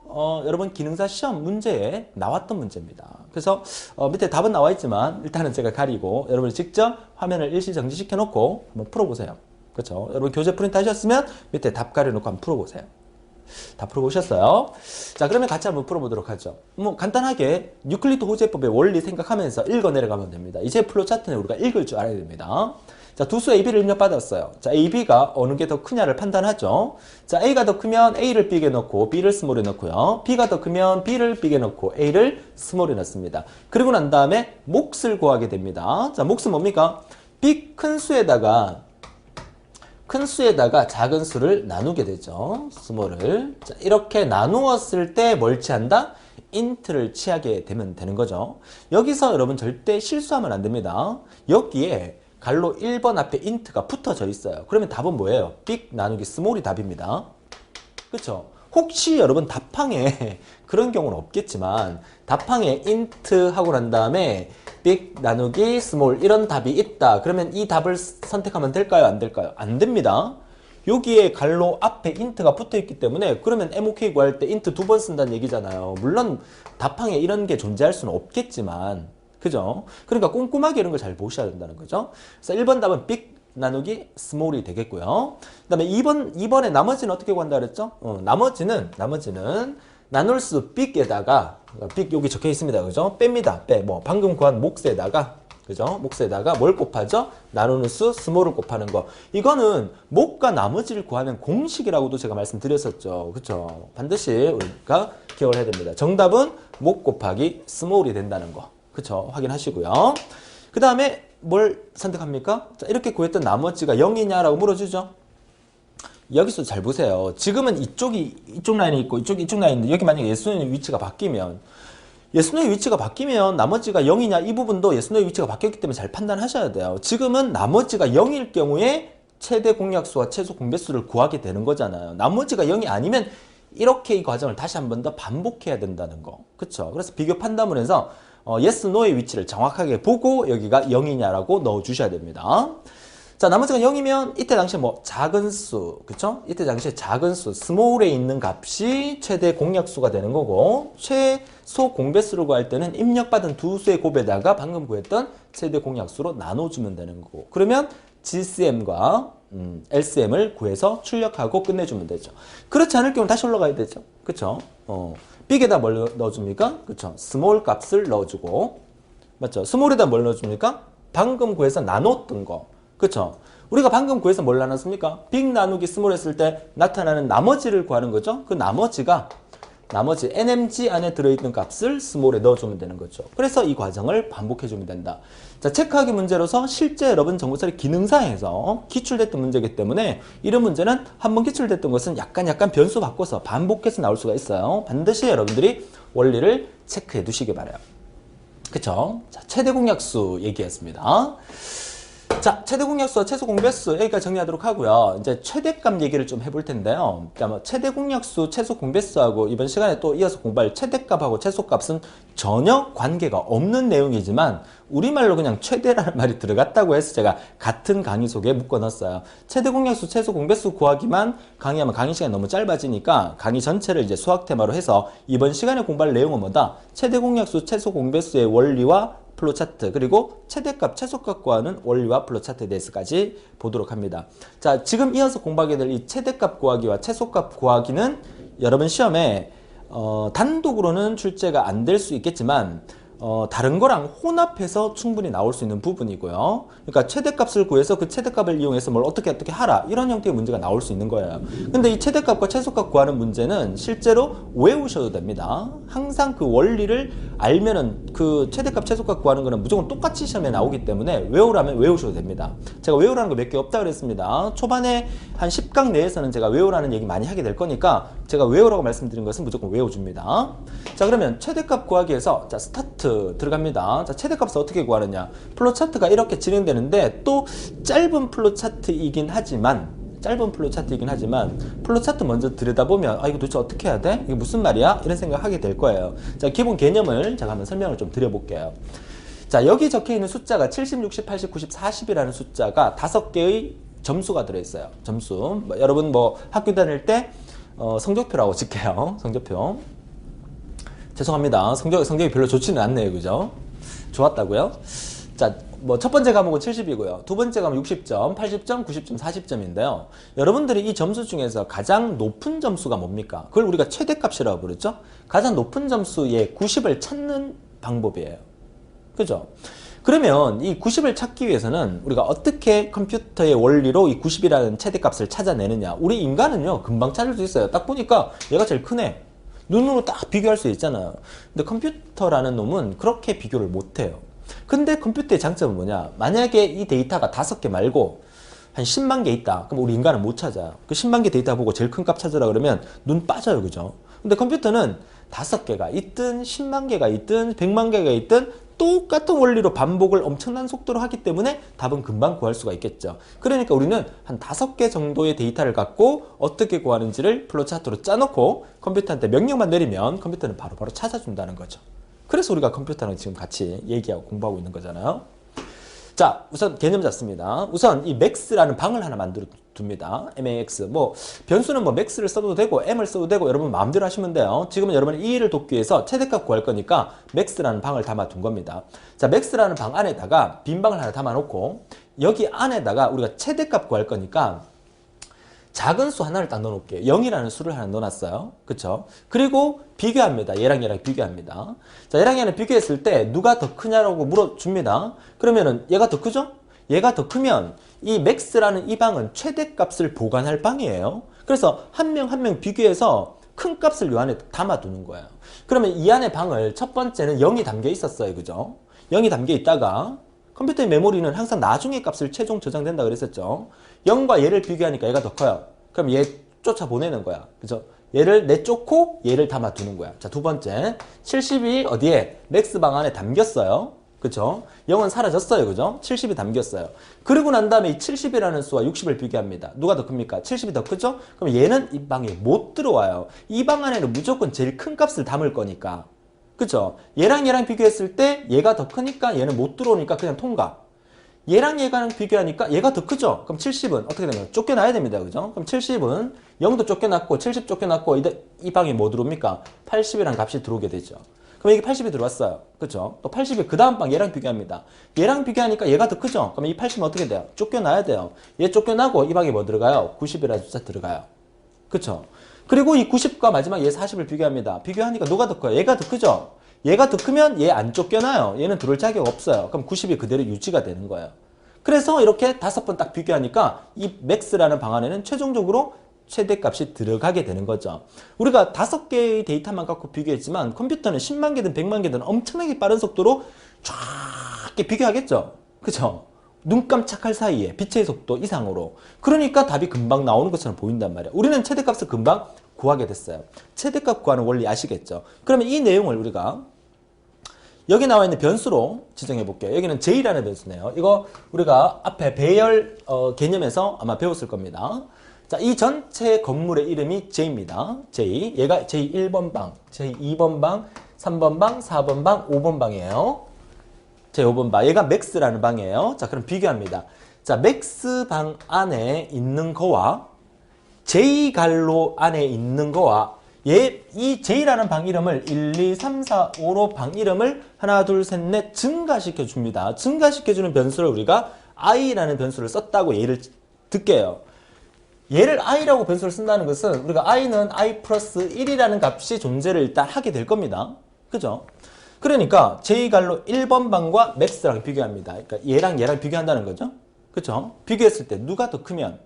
여러분 기능사 시험 문제에 나왔던 문제입니다. 그래서 밑에 답은 나와 있지만 일단은 제가 가리고 여러분이 직접 화면을 일시 정지시켜 놓고 한번 풀어보세요. 그렇죠? 여러분 교재 프린트 하셨으면 밑에 답 가려놓고 한번 풀어보세요. 다 풀어보셨어요? 자, 그러면 같이 한번 풀어보도록 하죠. 뭐 간단하게 유클리드 호재법의 원리 생각하면서 읽어 내려가면 됩니다. 이제 플로우 차트는 우리가 읽을 줄 알아야 됩니다. 자, 두 수 AB를 입력받았어요. 자, A, B가 어느 게 더 크냐를 판단하죠. 자, A가 더 크면 A를 빅에 넣고 B를 스몰에 넣고요. B가 더 크면 B를 빅에 넣고 A를 스몰에 넣습니다. 그리고 난 다음에 몫을 구하게 됩니다. 자, 몫은 뭡니까? 빅 큰 수에다가 작은 수를 나누게 되죠. 스몰을. 자, 이렇게 나누었을 때 뭘 취한다? 인트를 취하게 되면 되는 거죠. 여기서 여러분 절대 실수하면 안 됩니다. 여기에 갈로 1번 앞에 인트가 붙어져 있어요. 그러면 답은 뭐예요? 빅 나누기 스몰이 답입니다. 그렇죠? 혹시 여러분 답항에 그런 경우는 없겠지만 답항에 인트 하고 난 다음에 빅 나누기 스몰 이런 답이 있다. 그러면 이 답을 선택하면 될까요? 안 될까요? 안 됩니다. 여기에 갈로 앞에 인트가 붙어 있기 때문에 그러면 MOK 구할 때 인트 2번 쓴다는 얘기잖아요. 물론 답항에 이런 게 존재할 수는 없겠지만 그죠? 그러니까 꼼꼼하게 이런 걸 잘 보셔야 된다는 거죠. 그래서 1번 답은 빅 나누기 스몰이 되겠고요. 그 다음에 2번에 나머지는 어떻게 구한다 그랬죠? 나머지는 나눌 수 빅에다가 빅 여기 적혀 있습니다. 그죠? 뺍니다. 뭐 방금 구한 몫에다가 그죠? 몫에다가 뭘 곱하죠? 나누는 수 스몰을 곱하는 거. 이거는 몫과 나머지를 구하는 공식이라고도 제가 말씀드렸었죠. 그죠? 반드시 우리가 기억을 해야 됩니다. 정답은 몫 곱하기 스몰이 된다는 거. 그쵸? 확인하시고요. 그 다음에 뭘 선택합니까? 자, 이렇게 구했던 나머지가 0이냐라고 물어주죠. 여기서 잘 보세요. 지금은 이쪽 라인이 있고 이쪽 라인인데 여기 만약에 예수님의 위치가 바뀌면 나머지가 0이냐 이 부분도 예수님의 위치가 바뀌었기 때문에 잘 판단하셔야 돼요. 지금은 나머지가 0일 경우에 최대 공약수와 최소 공배수를 구하게 되는 거잖아요. 나머지가 0이 아니면 이렇게 이 과정을 다시 한 번 더 반복해야 된다는 거. 그쵸? 그래서 비교 판단문에서 yes, no의 위치를 정확하게 보고 여기가 0이냐라고 넣어주셔야 됩니다. 자, 나머지가 0이면 이때 당시에 뭐 작은 수, 그쵸? 이때 당시에 작은 수, 스몰에 있는 값이 최대 공약수가 되는 거고 최소 공배수를 구할 때는 입력받은 두 수의 곱에다가 방금 구했던 최대 공약수로 나눠주면 되는 거고 그러면 GCM과 LCM을 구해서 출력하고 끝내주면 되죠. 그렇지 않을 경우는 다시 올라가야 되죠. 그쵸? 빅에다 뭘 넣어줍니까? 그쵸? 스몰 값을 넣어주고 맞죠? 스몰에다 뭘 넣어줍니까? 방금 구해서 나눴던 거 그쵸? 우리가 방금 구해서 뭘 나눴습니까? 빅 나누기 스몰 했을 때 나타나는 나머지를 구하는 거죠? 그 나머지가 나머지 nmg 안에 들어있는 값을 스몰에 넣어주면 되는 거죠. 그래서 이 과정을 반복해주면 된다. 자, 체크하기 문제로서 실제 여러분 정보처리 기능사에서 기출됐던 문제이기 때문에 이런 문제는 한번 기출됐던 것은 약간 변수 바꿔서 반복해서 나올 수가 있어요. 반드시 여러분들이 원리를 체크해 두시기 바라요. 그쵸? 자, 최대 공약수 얘기했습니다. 자, 최대 공약수와 최소 공배수 여기까지 정리하도록 하고요. 이제 최대값 얘기를 좀 해볼 텐데요. 그러니까 최대 공약수, 최소 공배수하고 이번 시간에 또 이어서 공부할 최대값하고 최소값은 전혀 관계가 없는 내용이지만 우리말로 그냥 최대라는 말이 들어갔다고 해서 제가 같은 강의 속에 묶어놨어요. 최대 공약수, 최소 공배수 구하기만 강의하면 강의 시간이 너무 짧아지니까 강의 전체를 이제 수학 테마로 해서 이번 시간에 공부할 내용은 뭐다? 최대 공약수, 최소 공배수의 원리와 플로 차트 그리고 최대값, 최소값 구하는 원리와 플로 차트에 대해서까지 보도록 합니다. 자, 지금 이어서 공부하게 될 이 최대값 구하기와 최소값 구하기는 여러분 시험에 단독으로는 출제가 안 될 수 있겠지만 다른 거랑 혼합해서 충분히 나올 수 있는 부분이고요. 그러니까 최대값을 구해서 그 최대값을 이용해서 뭘 어떻게 하라 이런 형태의 문제가 나올 수 있는 거예요. 근데 이 최대값과 최소값 구하는 문제는 실제로 외우셔도 됩니다. 항상 그 원리를 알면은 그 최대값, 최소값 구하는 거는 무조건 똑같이 시험에 나오기 때문에 외우라면 외우셔도 됩니다. 제가 외우라는 거 몇 개 없다 그랬습니다. 초반에 한 10강 내에서는 제가 외우라는 얘기 많이 하게 될 거니까 제가 외우라고 말씀드린 것은 무조건 외워줍니다. 자, 그러면 최대값 구하기에서 자, 스타트 들어갑니다. 자, 최대값을 어떻게 구하느냐? 플로 차트가 이렇게 진행되는데 또 짧은 플로 차트이긴 하지만 플로 차트 먼저 들여다보면 이거 도대체 어떻게 해야 돼? 이게 무슨 말이야? 이런 생각 하게 될 거예요. 자, 기본 개념을 제가 한번 설명을 좀 드려볼게요. 자, 여기 적혀 있는 숫자가 70, 60, 80, 90, 40이라는 숫자가 5개의 점수가 들어있어요. 점수. 여러분 학교 다닐 때 성적표라고 칠게요. 성적표. 죄송합니다. 성적이 별로 좋지는 않네요. 그죠? 좋았다고요? 자, 첫 번째 과목은 70이고요. 두 번째 과목은 60점, 80점, 90점, 40점인데요. 여러분들이 이 점수 중에서 가장 높은 점수가 뭡니까? 그걸 우리가 최대값이라고 부르죠? 가장 높은 점수의 90을 찾는 방법이에요. 그죠? 그러면 이 90을 찾기 위해서는 우리가 어떻게 컴퓨터의 원리로 이 90이라는 최대값을 찾아내느냐? 우리 인간은요, 금방 찾을 수 있어요. 딱 보니까 얘가 제일 크네. 눈으로 딱 비교할 수 있잖아요. 근데 컴퓨터라는 놈은 그렇게 비교를 못해요. 근데 컴퓨터의 장점은 뭐냐? 만약에 이 데이터가 5개 말고 한 10만 개 있다. 그럼 우리 인간은 못 찾아요. 그 10만 개 데이터 보고 제일 큰 값 찾으라 그러면 눈 빠져요. 그죠? 근데 컴퓨터는 5개가 있든 10만 개가 있든 100만 개가 있든 똑같은 원리로 반복을 엄청난 속도로 하기 때문에 답은 금방 구할 수가 있겠죠. 그러니까 우리는 한 5개 정도의 데이터를 갖고 어떻게 구하는지를 플로차트로 짜놓고 컴퓨터한테 명령만 내리면 컴퓨터는 바로바로 찾아준다는 거죠. 그래서 우리가 컴퓨터랑 지금 같이 얘기하고 공부하고 있는 거잖아요. 자, 우선 개념 잡습니다. 우선 이 max라는 방을 하나 만들어 둡니다. max. 변수는 max를 써도 되고 m을 써도 되고 여러분 마음대로 하시면 돼요. 지금은 여러분이 이 일을 돕기 위해서 최대값 구할 거니까 max라는 방을 담아 둔 겁니다. 자, max라는 방 안에다가 빈 방을 하나 담아 놓고 여기 안에다가 우리가 최대값 구할 거니까 작은 수 하나를 딱 넣어놓을게요. 0이라는 수를 하나 넣어놨어요. 그쵸? 그리고 비교합니다. 얘랑 비교합니다. 자, 얘랑 얘랑 비교했을 때 누가 더 크냐라고 물어줍니다. 그러면은 얘가 더 크죠? 얘가 더 크면 이 max라는 이 방은 최대값을 보관할 방이에요. 그래서 한 명 한 명 비교해서 큰 값을 이 안에 담아두는 거예요. 그러면 이 안에 방을 첫 번째는 0이 담겨 있었어요. 그죠? 0이 담겨 있다가 컴퓨터의 메모리는 항상 나중에 값을 최종 저장된다 그랬었죠. 0과 얘를 비교하니까 얘가 더 커요. 그럼 얘 쫓아보내는 거야. 그죠? 얘를 내쫓고 얘를 담아두는 거야. 자, 두 번째. 70이 어디에? 맥스 방 안에 담겼어요. 그죠? 0은 사라졌어요. 그죠? 70이 담겼어요. 그리고 난 다음에 이 70이라는 수와 60을 비교합니다. 누가 더 큽니까? 70이 더 크죠? 그럼 얘는 이 방에 못 들어와요. 이 방 안에는 무조건 제일 큰 값을 담을 거니까. 그쵸? 얘랑 비교했을 때 얘가 더 크니까 얘는 못 들어오니까 그냥 통과. 얘랑 비교하니까 얘가 더 크죠? 그럼 70은 어떻게 되나요? 쫓겨나야 됩니다. 그죠? 그럼 70은 0도 쫓겨났고 70 쫓겨났고 이 방에 뭐 들어옵니까? 80이라는 값이 들어오게 되죠. 그럼 여기 80이 들어왔어요. 그쵸? 또 80이 그 다음 방 얘랑 비교합니다. 얘랑 비교하니까 얘가 더 크죠? 그럼 이 80은 어떻게 돼요? 쫓겨나야 돼요. 얘 쫓겨나고 이 방에 뭐 들어가요? 90이라는 숫자 들어가요. 그쵸? 그리고 이 90과 마지막 얘 40을 비교합니다. 비교하니까 누가 더 커요? 얘가 더 크죠? 얘가 더 크면 얘 안 쫓겨나요. 얘는 들어올 자격 없어요. 그럼 90이 그대로 유지가 되는 거예요. 그래서 이렇게 5번 딱 비교하니까 이 max라는 방 안에는 최종적으로 최대값이 들어가게 되는 거죠. 우리가 5개의 데이터만 갖고 비교했지만 컴퓨터는 10만 개든 100만 개든 엄청나게 빠른 속도로 쫙 비교하겠죠. 그죠? 눈 깜짝할 사이에 빛의 속도 이상으로. 그러니까 답이 금방 나오는 것처럼 보인단 말이야. 우리는 최대값을 금방 구하게 됐어요. 최대값 구하는 원리 아시겠죠? 그러면 이 내용을 우리가 여기 나와 있는 변수로 지정해 볼게요. 여기는 J라는 변수네요. 이거 우리가 앞에 배열 개념에서 아마 배웠을 겁니다. 자, 이 전체 건물의 이름이 J입니다. J. 얘가 J1번 방, J2번 방, 3번 방, 4번 방, 5번 방이에요. 제5번 방. 얘가 맥스라는 방이에요. 자, 그럼 비교합니다. 자, 맥스 방 안에 있는 거와 J 갈로 안에 있는 거와 이 J라는 방 이름을 1, 2, 3, 4, 5로 방 이름을 하나, 둘, 셋, 넷 증가시켜 줍니다. 증가시켜주는 변수를 우리가 i라는 변수를 썼다고 예를 들게요. 얘를 i라고 변수를 쓴다는 것은 우리가 i는 i 플러스 1이라는 값이 존재를 일단 하게 될 겁니다. 그죠? 그러니까 J갈로 1번 방과 맥스랑 비교합니다. 그러니까 얘랑 비교한다는 거죠. 그죠? 비교했을 때 누가 더 크면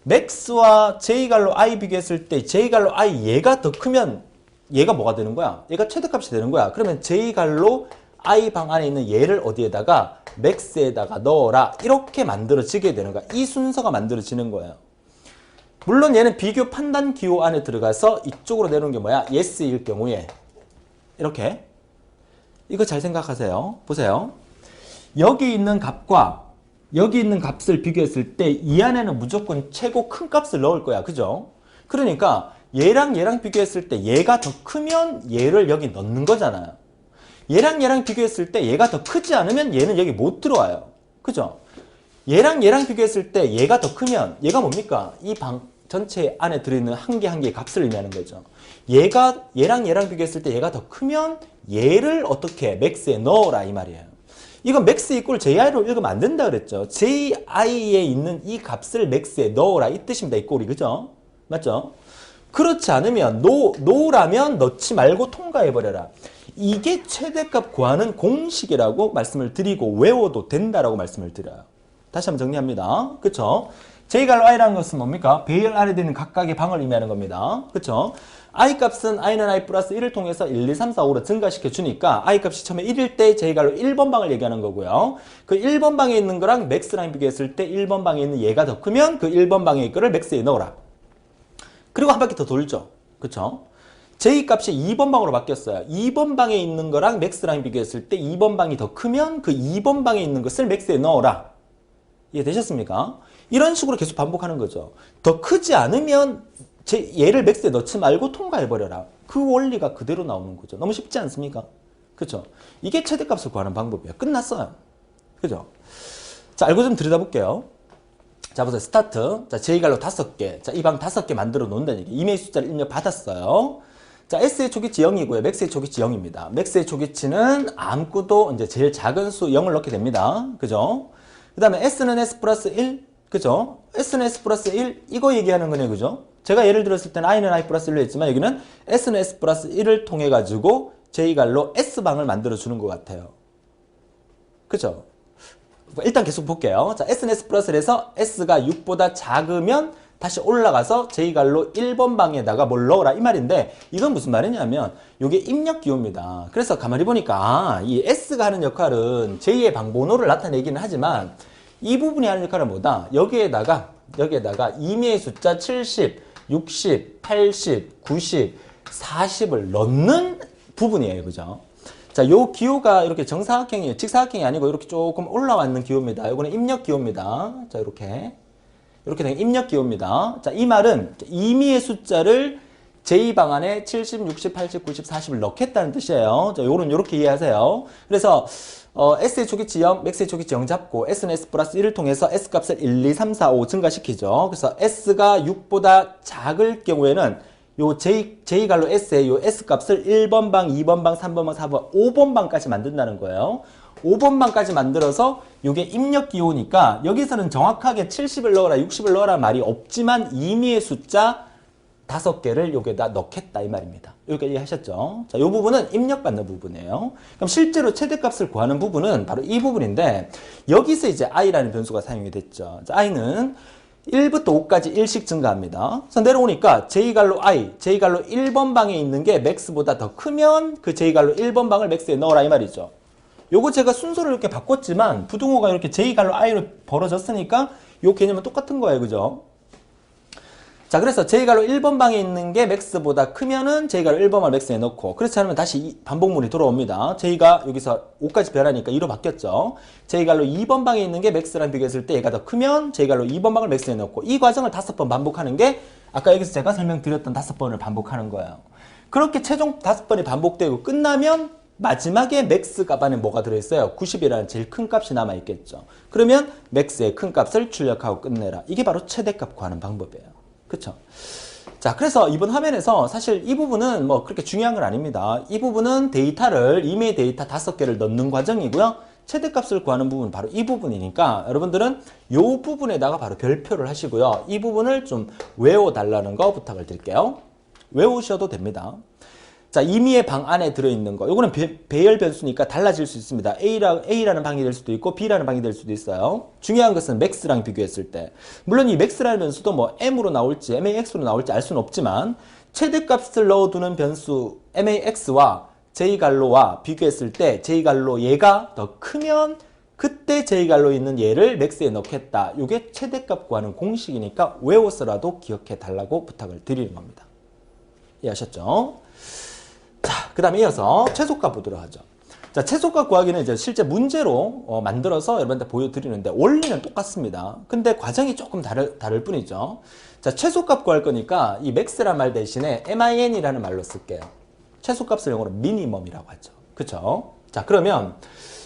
맥스와 J갈로 I 비교했을 때 J갈로 I 얘가 더 크면 얘가 뭐가 되는 거야? 얘가 최대값이 되는 거야. 그러면 J갈로 I 방 안에 있는 얘를 어디에다가 맥스에다가 넣어라. 이렇게 만들어지게 되는 거야. 이 순서가 만들어지는 거예요. 물론 얘는 비교 판단 기호 안에 들어가서 이쪽으로 내놓은 게 뭐야? yes일 경우에 이렇게 이거 잘 생각하세요. 보세요. 여기 있는 값과 여기 있는 값을 비교했을 때 이 안에는 무조건 최고 큰 값을 넣을 거야. 그죠? 그러니까 얘랑 비교했을 때 얘가 더 크면 얘를 여기 넣는 거잖아요. 얘랑 비교했을 때 얘가 더 크지 않으면 얘는 여기 못 들어와요. 그죠? 얘랑 비교했을 때 얘가 더 크면 얘가 뭡니까? 이 방 전체 안에 들어있는 한 개 한 개의 값을 의미하는 거죠. 얘랑 비교했을 때 얘가 더 크면 얘를 어떻게 맥스에 넣어라 이 말이에요. 이건 맥스 이꼴 ji로 읽으면 안 된다 그랬죠. ji에 있는 이 값을 맥스에 넣어라 이 뜻입니다. 이 꼴이. 그죠? 맞죠? 그렇지 않으면 노라면 넣지 말고 통과해버려라. 이게 최대값 구하는 공식이라고 말씀을 드리고 외워도 된다라고 말씀을 드려요. 다시 한번 정리합니다. 그쵸? J갈로 i라는 것은 뭡니까? 배열 안에 있는 각각의 방을 의미하는 겁니다. 그쵸? i 값은 i는 i 플러스 1을 통해서 1, 2, 3, 4, 5로 증가시켜 주니까 i 값이 처음에 1일 때 J갈로 1번 방을 얘기하는 거고요. 그 1번 방에 있는 거랑 맥스랑 비교했을 때 1번 방에 있는 얘가 더 크면 그 1번 방에 있는 거를 맥스에 넣어라. 그리고 한 바퀴 더 돌죠. 그쵸? J 값이 2번 방으로 바뀌었어요. 2번 방에 있는 거랑 맥스랑 비교했을 때 2번 방이 더 크면 그 2번 방에 있는 것을 맥스에 넣어라. 이해되셨습니까? 이런 식으로 계속 반복하는 거죠. 더 크지 않으면 얘를 맥스에 넣지 말고 통과해버려라. 그 원리가 그대로 나오는 거죠. 너무 쉽지 않습니까? 그죠? 이게 최대값을 구하는 방법이에요. 끝났어요. 그죠? 자, 알고 좀 들여다볼게요. 자, 보세요. 스타트. 자, J갈로 5개. 자, 이 방 5개 만들어 놓는다는 얘기. 이메일 숫자를 입력받았어요. 자, S의 초기치 0이고요. 맥스의 초기치 0입니다. 맥스의 초기치는 아무것도 이제 제일 작은 수 0을 넣게 됩니다. 그죠? 그 다음에 S는 S 플러스 1. 그죠? S는 S 플러스 1. 이거 얘기하는 거네요. 그죠? 제가 예를 들었을 때는 I는 I 플러스 1로 했지만 여기는 S는 S 플러스 1을 통해 가지고 J갈로 S방을 만들어 주는 것 같아요. 그죠? 일단 계속 볼게요. 자, S는 S 플러스 1에서 S가 6보다 작으면 다시 올라가서 J갈로 1번 방에다가 뭘 넣어라 이 말인데 이건 무슨 말이냐면 이게 입력 기호입니다. 그래서 가만히 보니까 이 S가 하는 역할은 J의 방 번호를 나타내기는 하지만 이 부분이 하는 역할은 뭐다? 여기에다가 임의의 숫자 70, 60, 80, 90, 40을 넣는 부분이에요. 그죠? 자, 요 기호가 이렇게 정사각형이에요. 직사각형이 아니고 이렇게 조금 올라와 있는 기호입니다. 요거는 입력 기호입니다. 자, 이렇게 된 입력 기호입니다. 자, 이 말은 임의의 숫자를 J방 안에 70, 60, 80, 90, 40을 넣겠다는 뜻이에요. 자, 요거는 요렇게 이해하세요. 그래서 S의 초기치 0, 맥스의 초기치 0 잡고 S는 S 플러스 1을 통해서 S 값을 1, 2, 3, 4, 5 증가시키죠. 그래서 S가 6보다 작을 경우에는 요 J갈로 S의 요 S 값을 1번 방, 2번 방, 3번 방, 4번, 5번 방까지 만든다는 거예요. 5번 방까지 만들어서 요게 입력 기호니까 여기서는 정확하게 70을 넣어라, 60을 넣어라 말이 없지만 임의의 숫자 5개를 여기에다 넣겠다 이 말입니다. 여기까지 하셨죠? 자, 이 부분은 입력받는 부분이에요. 그럼 실제로 최대값을 구하는 부분은 바로 이 부분인데 여기서 이제 i라는 변수가 사용이 됐죠. 자, i는 1부터 5까지 1씩 증가합니다. 그래서 내려오니까 J갈로 I, J갈로 1번 방에 있는 게 맥스보다 더 크면 그 J갈로 1번 방을 맥스에 넣어라 이 말이죠. 요거 제가 순서를 이렇게 바꿨지만 부등호가 이렇게 J갈로 I로 벌어졌으니까 요 개념은 똑같은 거예요. 그죠? 자, 그래서 J갈로 1번 방에 있는 게 맥스보다 크면은 J갈로 1번을 맥스에 넣고, 그렇지 않으면 다시 반복문이 돌아옵니다. J가 여기서 5까지 변하니까 2로 바뀌었죠. J갈로 2번 방에 있는 게 맥스랑 비교했을 때 얘가 더 크면 J갈로 2번 방을 맥스에 넣고, 이 과정을 5번 반복하는 게 아까 여기서 제가 설명드렸던 5번을 반복하는 거예요. 그렇게 최종 5번이 반복되고 끝나면 마지막에 맥스 값 안에 뭐가 들어있어요? 90이라는 제일 큰 값이 남아있겠죠. 그러면 맥스의 큰 값을 출력하고 끝내라. 이게 바로 최대값 구하는 방법이에요. 그쵸? 자, 그래서 이번 화면에서 사실 이 부분은 뭐 그렇게 중요한 건 아닙니다. 이 부분은 데이터를, 이메일 데이터 5개를 넣는 과정이고요. 최대값을 구하는 부분은 바로 이 부분이니까 여러분들은 이 부분에다가 바로 별표를 하시고요. 이 부분을 좀 외워달라는 거 부탁을 드릴게요. 외우셔도 됩니다. 자, 임의의 방 안에 들어있는 거. 요거는 배열 변수니까 달라질 수 있습니다. A라는 방이 될 수도 있고 B라는 방이 될 수도 있어요. 중요한 것은 맥스랑 비교했을 때. 물론 이 맥스라는 변수도 뭐 M으로 나올지 MAX로 나올지 알 수는 없지만 최대값을 넣어두는 변수 MAX와 J갈로와 비교했을 때 J갈로 얘가 더 크면 그때 J갈로 있는 얘를 맥스에 넣겠다. 요게 최대값 구하는 공식이니까 외워서라도 기억해 달라고 부탁을 드리는 겁니다. 이해하셨죠? 자, 그 다음에 이어서 최소값 보도록 하죠. 자, 최소값 구하기는 이제 실제 문제로 만들어서 여러분한테 보여드리는데 원리는 똑같습니다. 근데 과정이 조금 다를 뿐이죠. 자, 최소값 구할 거니까 이 max란 말 대신에 min이라는 말로 쓸게요. 최소값을 영어로 minimum이라고 하죠. 그쵸? 자, 그러면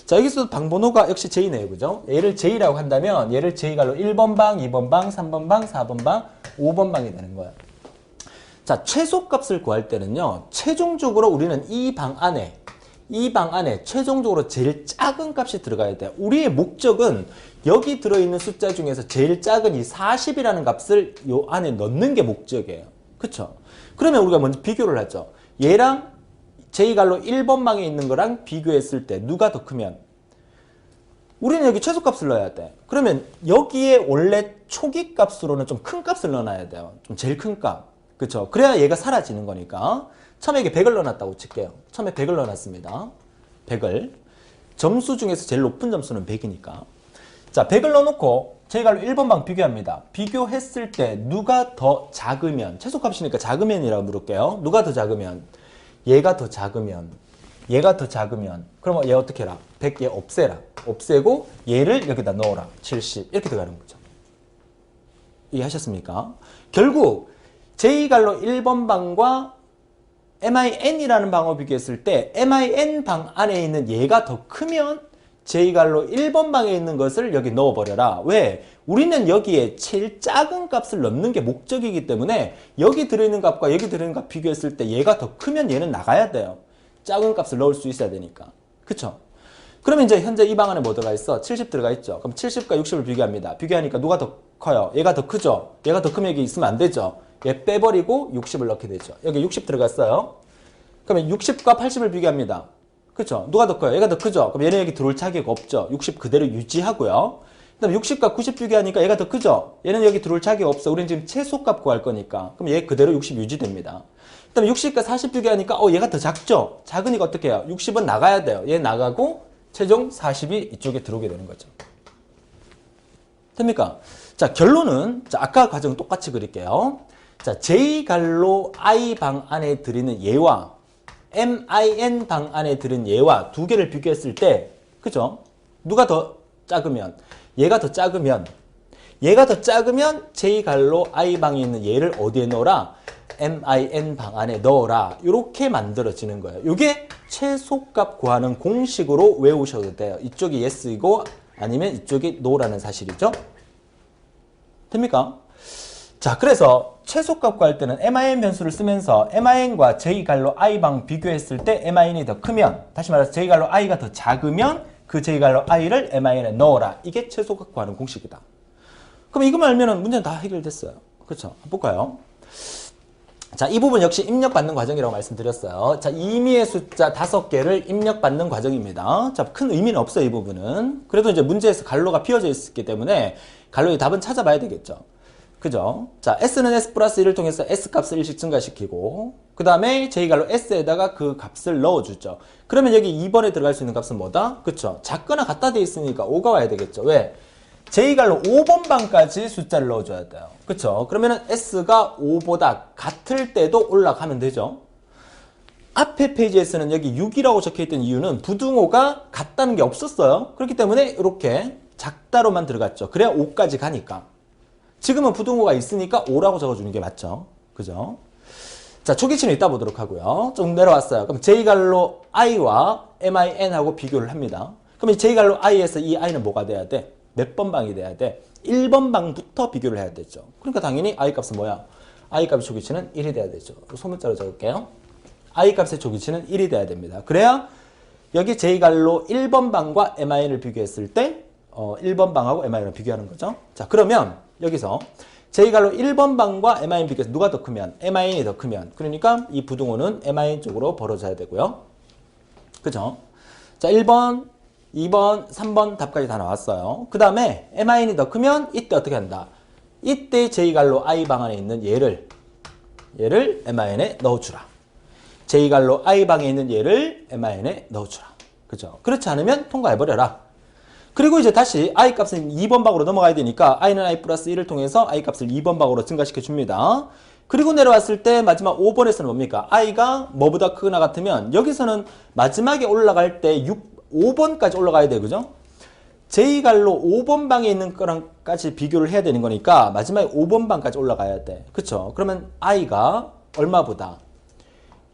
자, 여기서 방번호가 역시 J네요. 그죠? 얘를 J라고 한다면 얘를 J갈로 1번 방, 2번 방, 3번 방, 4번 방, 5번 방이 되는 거예요. 자, 최소값을 구할 때는요, 최종적으로 우리는 이 방 안에 최종적으로 제일 작은 값이 들어가야 돼요. 우리의 목적은 여기 들어있는 숫자 중에서 제일 작은 이 40이라는 값을 요 안에 넣는 게 목적이에요. 그쵸? 그러면 우리가 먼저 비교를 하죠. 얘랑 J갈로 1번 방에 있는 거랑 비교했을 때 누가 더 크면? 우리는 여기 최소값을 넣어야 돼. 그러면 여기에 원래 초기 값으로는 좀 큰 값을 넣어놔야 돼요. 좀 제일 큰 값. 그쵸? 그래야 얘가 사라지는 거니까. 처음에 이게 100을 넣어놨다고 칠게요. 처음에 100을 넣어놨습니다. 100을. 점수 중에서 제일 높은 점수는 100이니까. 자, 100을 넣어놓고 J갈로 1번 방 비교합니다. 비교했을 때 누가 더 작으면, 최소값이니까 작으면이라고 물을게요. 누가 더 작으면? 얘가 더 작으면. 얘가 더 작으면. 그러면 얘 어떻게 해라? 100 얘 없애라. 없애고 얘를 여기다 넣어라. 70. 이렇게 들어가는 거죠. 이해하셨습니까? 결국 J갈로 1번 방과 min이라는 방을 비교했을 때 min 방 안에 있는 얘가 더 크면 J갈로 1번 방에 있는 것을 여기 넣어버려라. 왜? 우리는 여기에 제일 작은 값을 넣는 게 목적이기 때문에 여기 들어있는 값과 여기 들어있는 값 비교했을 때 얘가 더 크면 얘는 나가야 돼요. 작은 값을 넣을 수 있어야 되니까. 그쵸? 그러면 이제 현재 이 방 안에 뭐 들어가 있어? 70 들어가 있죠. 그럼 70과 60을 비교합니다. 비교하니까 누가 더 커요? 얘가 더 크죠? 얘가 더 크면 여기 있으면 안 되죠. 얘 빼버리고 60을 넣게 되죠. 여기 60 들어갔어요. 그러면 60과 80을 비교합니다. 그쵸? 누가 더 커요? 얘가 더 크죠? 그럼 얘는 여기 들어올 자격 없죠. 60 그대로 유지하고요. 그 다음에 60과 90 비교하니까 얘가 더 크죠? 얘는 여기 들어올 자격 없어. 우리는 지금 최소값 구할 거니까. 그럼 얘 그대로 60 유지됩니다. 그 다음에 60과 40 비교하니까 얘가 더 작죠? 작으니까 어떻게 해요? 60은 나가야 돼요. 얘 나가고 최종 40이 이쪽에 들어오게 되는 거죠. 됩니까? 자, 결론은 자, 아까 과정은 똑같이 그릴게요. 자, J갈로 I 방 안에 들이는 얘와 MIN 방 안에 들은 얘와 두 개를 비교했을 때, 그죠? 누가 더 작으면, 얘가 더 작으면 J갈로 I 방에 있는 얘를 어디에 넣어라? MIN 방 안에 넣어라. 이렇게 만들어지는 거예요. 이게 최소값 구하는 공식으로 외우셔도 돼요. 이쪽이 yes이고 아니면 이쪽이 no라는 사실이죠. 됩니까? 자, 그래서 최소값 구할 때는 min 변수를 쓰면서 min과 J갈로 i방 비교했을 때 min이 더 크면, 다시 말해서 J갈로 i가 더 작으면 그 J갈로 i를 min에 넣어라. 이게 최소값 구하는 공식이다. 그럼 이것만 알면 문제는 다 해결됐어요. 그렇죠? 볼까요? 자, 이 부분 역시 입력받는 과정이라고 말씀드렸어요. 자, 임의의 숫자 5개를 입력받는 과정입니다. 자, 큰 의미는 없어요, 이 부분은. 그래도 이제 문제에서 갈로가 피어져 있기 때문에 갈로의 답은 찾아봐야 되겠죠. 그죠? 자, s는 s 플러스 1을 통해서 s 값을 1씩 증가시키고 그 다음에 j갈로 s에다가 그 값을 넣어주죠. 그러면 여기 2번에 들어갈 수 있는 값은 뭐다? 그쵸? 작거나 같다 돼 있으니까 5가 와야 되겠죠. 왜? j갈로 5번 방까지 숫자를 넣어줘야 돼요. 그쵸? 그러면은 s가 5보다 같을 때도 올라가면 되죠. 앞에 페이지에서는 여기 6이라고 적혀있던 이유는 부등호가 같다는 게 없었어요. 그렇기 때문에 이렇게 작다로만 들어갔죠. 그래야 5까지 가니까. 지금은 부등호가 있으니까 5라고 적어주는 게 맞죠. 그죠? 자, 초기치는 이따 보도록 하고요. 좀 내려왔어요. 그럼 j갈로 i와 min하고 비교를 합니다. 그럼 이 j갈로 i에서 이 i는 뭐가 돼야 돼? 몇 번 방이 돼야 돼? 1번 방부터 비교를 해야 되죠. 그러니까 당연히 i 값은 뭐야? i 값의 초기치는 1이 돼야 되죠. 소문자로 적을게요. i 값의 초기치는 1이 돼야 됩니다. 그래야 여기 j갈로 1번 방과 min을 비교했을 때 1번 방하고 min을 비교하는 거죠. 자, 그러면 여기서 j갈로 1번 방과 min 비교해서 누가 더 크면? min이 더 크면. 그러니까 이 부등호는 min 쪽으로 벌어져야 되고요. 그죠? 자, 1번, 2번, 3번 답까지 다 나왔어요. 그 다음에 min이 더 크면 이때 어떻게 한다? 이때 j갈로 i 방 안에 있는 얘를 min에 넣어주라. j갈로 i 방에 있는 얘를 min에 넣어주라. 그죠? 그렇지 않으면 통과해버려라. 그리고 이제 다시 i 값은 2번 방으로 넘어가야 되니까 i는 i 플러스 1을 통해서 i 값을 2번 방으로 증가시켜 줍니다. 그리고 내려왔을 때 마지막 5번에서는 뭡니까? i가 뭐보다 크거나 같으면 여기서는 마지막에 올라갈 때 5번까지 올라가야 돼. 그죠? j갈로 5번 방에 있는 거랑까지 비교를 해야 되는 거니까 마지막에 5번 방까지 올라가야 돼. 그쵸? 그러면 i가 얼마보다?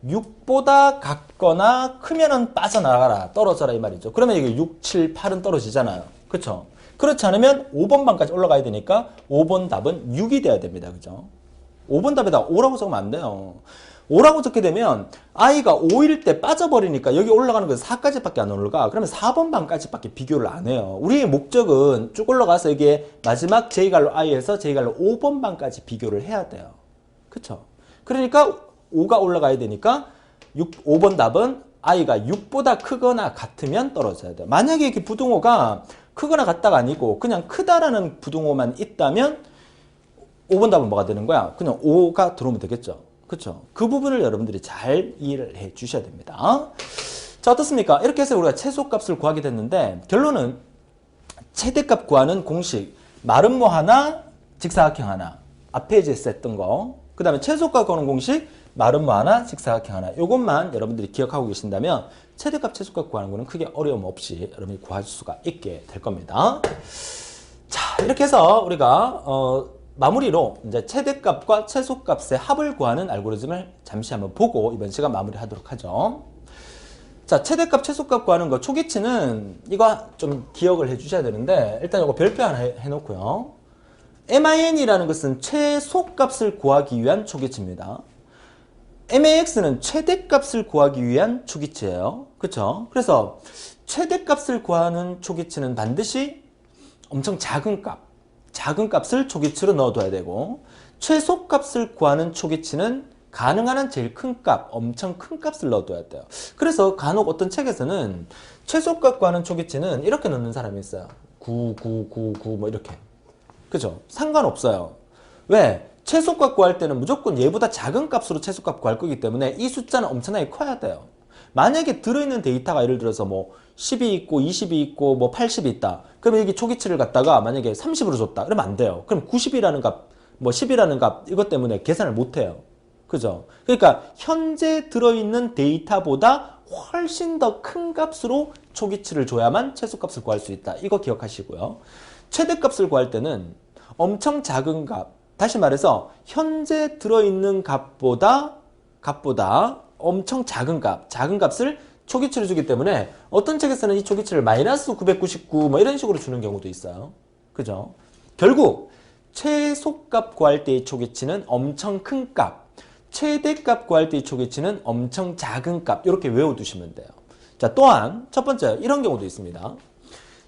6보다 같거나 크면은 빠져나가라, 떨어져라 이 말이죠. 그러면 이게 6, 7, 8은 떨어지잖아요. 그쵸? 그렇지 않으면 5번 방까지 올라가야 되니까 5번 답은 6이 돼야 됩니다. 그죠? 5번 답에다 5라고 적으면 안 돼요. 5라고 적게 되면 i가 5일 때 빠져버리니까 여기 올라가는 건 4까지밖에 안 올라가. 그러면 4번 방까지밖에 비교를 안 해요. 우리의 목적은 쭉 올라가서 이게 마지막 j갈로 i에서 j갈로 5번 방까지 비교를 해야 돼요. 그쵸? 그러니까 5가 올라가야 되니까 5번 답은 i가 6보다 크거나 같으면 떨어져야 돼요. 만약에 이렇게 부등호가 크거나 같다가 아니고 그냥 크다라는 부등호만 있다면 5번 답은 뭐가 되는 거야? 그냥 5가 들어오면 되겠죠. 그쵸? 그 부분을 여러분들이 잘 이해를 해 주셔야 됩니다. 자, 어떻습니까? 이렇게 해서 우리가 최소값을 구하게 됐는데 결론은 최대값 구하는 공식 마름모 하나, 직사각형 하나 앞에 이제 했던 거 그 다음에 최소값 구하는 공식 마름모 하나, 직사각형 하나 요것만 여러분들이 기억하고 계신다면 최대값, 최소값 구하는 거는 크게 어려움 없이 여러분이 구할 수가 있게 될 겁니다. 자, 이렇게 해서 우리가 마무리로 이제 최대값과 최소값의 합을 구하는 알고리즘을 잠시 한번 보고 이번 시간 마무리하도록 하죠. 자, 최대값, 최소값 구하는 거 초기치는 이거 좀 기억을 해 주셔야 되는데 일단 이거 별표 하나 해놓고요. min이라는 것은 최소값을 구하기 위한 초기치입니다. max는 최대값을 구하기 위한 초기치예요. 그쵸? 그래서 최대값을 구하는 초기치는 반드시 엄청 작은 값을 초기치로 넣어둬야 되고 최소값을 구하는 초기치는 가능한 한 제일 큰 값, 엄청 큰 값을 넣어둬야 돼요. 그래서 간혹 어떤 책에서는 최소값 구하는 초기치는 이렇게 넣는 사람이 있어요. 9, 9, 9, 9 뭐 이렇게. 그죠? 상관없어요. 왜? 최소값 구할 때는 무조건 얘보다 작은 값으로 최소값 구할 거기 때문에 이 숫자는 엄청나게 커야 돼요. 만약에 들어있는 데이터가 예를 들어서 뭐 10이 있고 20이 있고 뭐 80이 있다. 그러면 여기 초기치를 갖다가 만약에 30으로 줬다. 그러면 안 돼요. 그럼 90이라는 값, 뭐 10이라는 값 이것 때문에 계산을 못 해요. 그죠? 그러니까 현재 들어있는 데이터보다 훨씬 더 큰 값으로 초기치를 줘야만 최소값을 구할 수 있다. 이거 기억하시고요. 최대값을 구할 때는 엄청 작은 값, 다시 말해서 현재 들어있는 값보다 엄청 작은 값을 초기치를 주기 때문에 어떤 책에서는 이 초기치를 마이너스 999 뭐 이런 식으로 주는 경우도 있어요. 그죠? 결국 최소값 구할 때의 초기치는 엄청 큰 값, 최대값 구할 때의 초기치는 엄청 작은 값 이렇게 외워두시면 돼요. 자, 또한 첫 번째 이런 경우도 있습니다.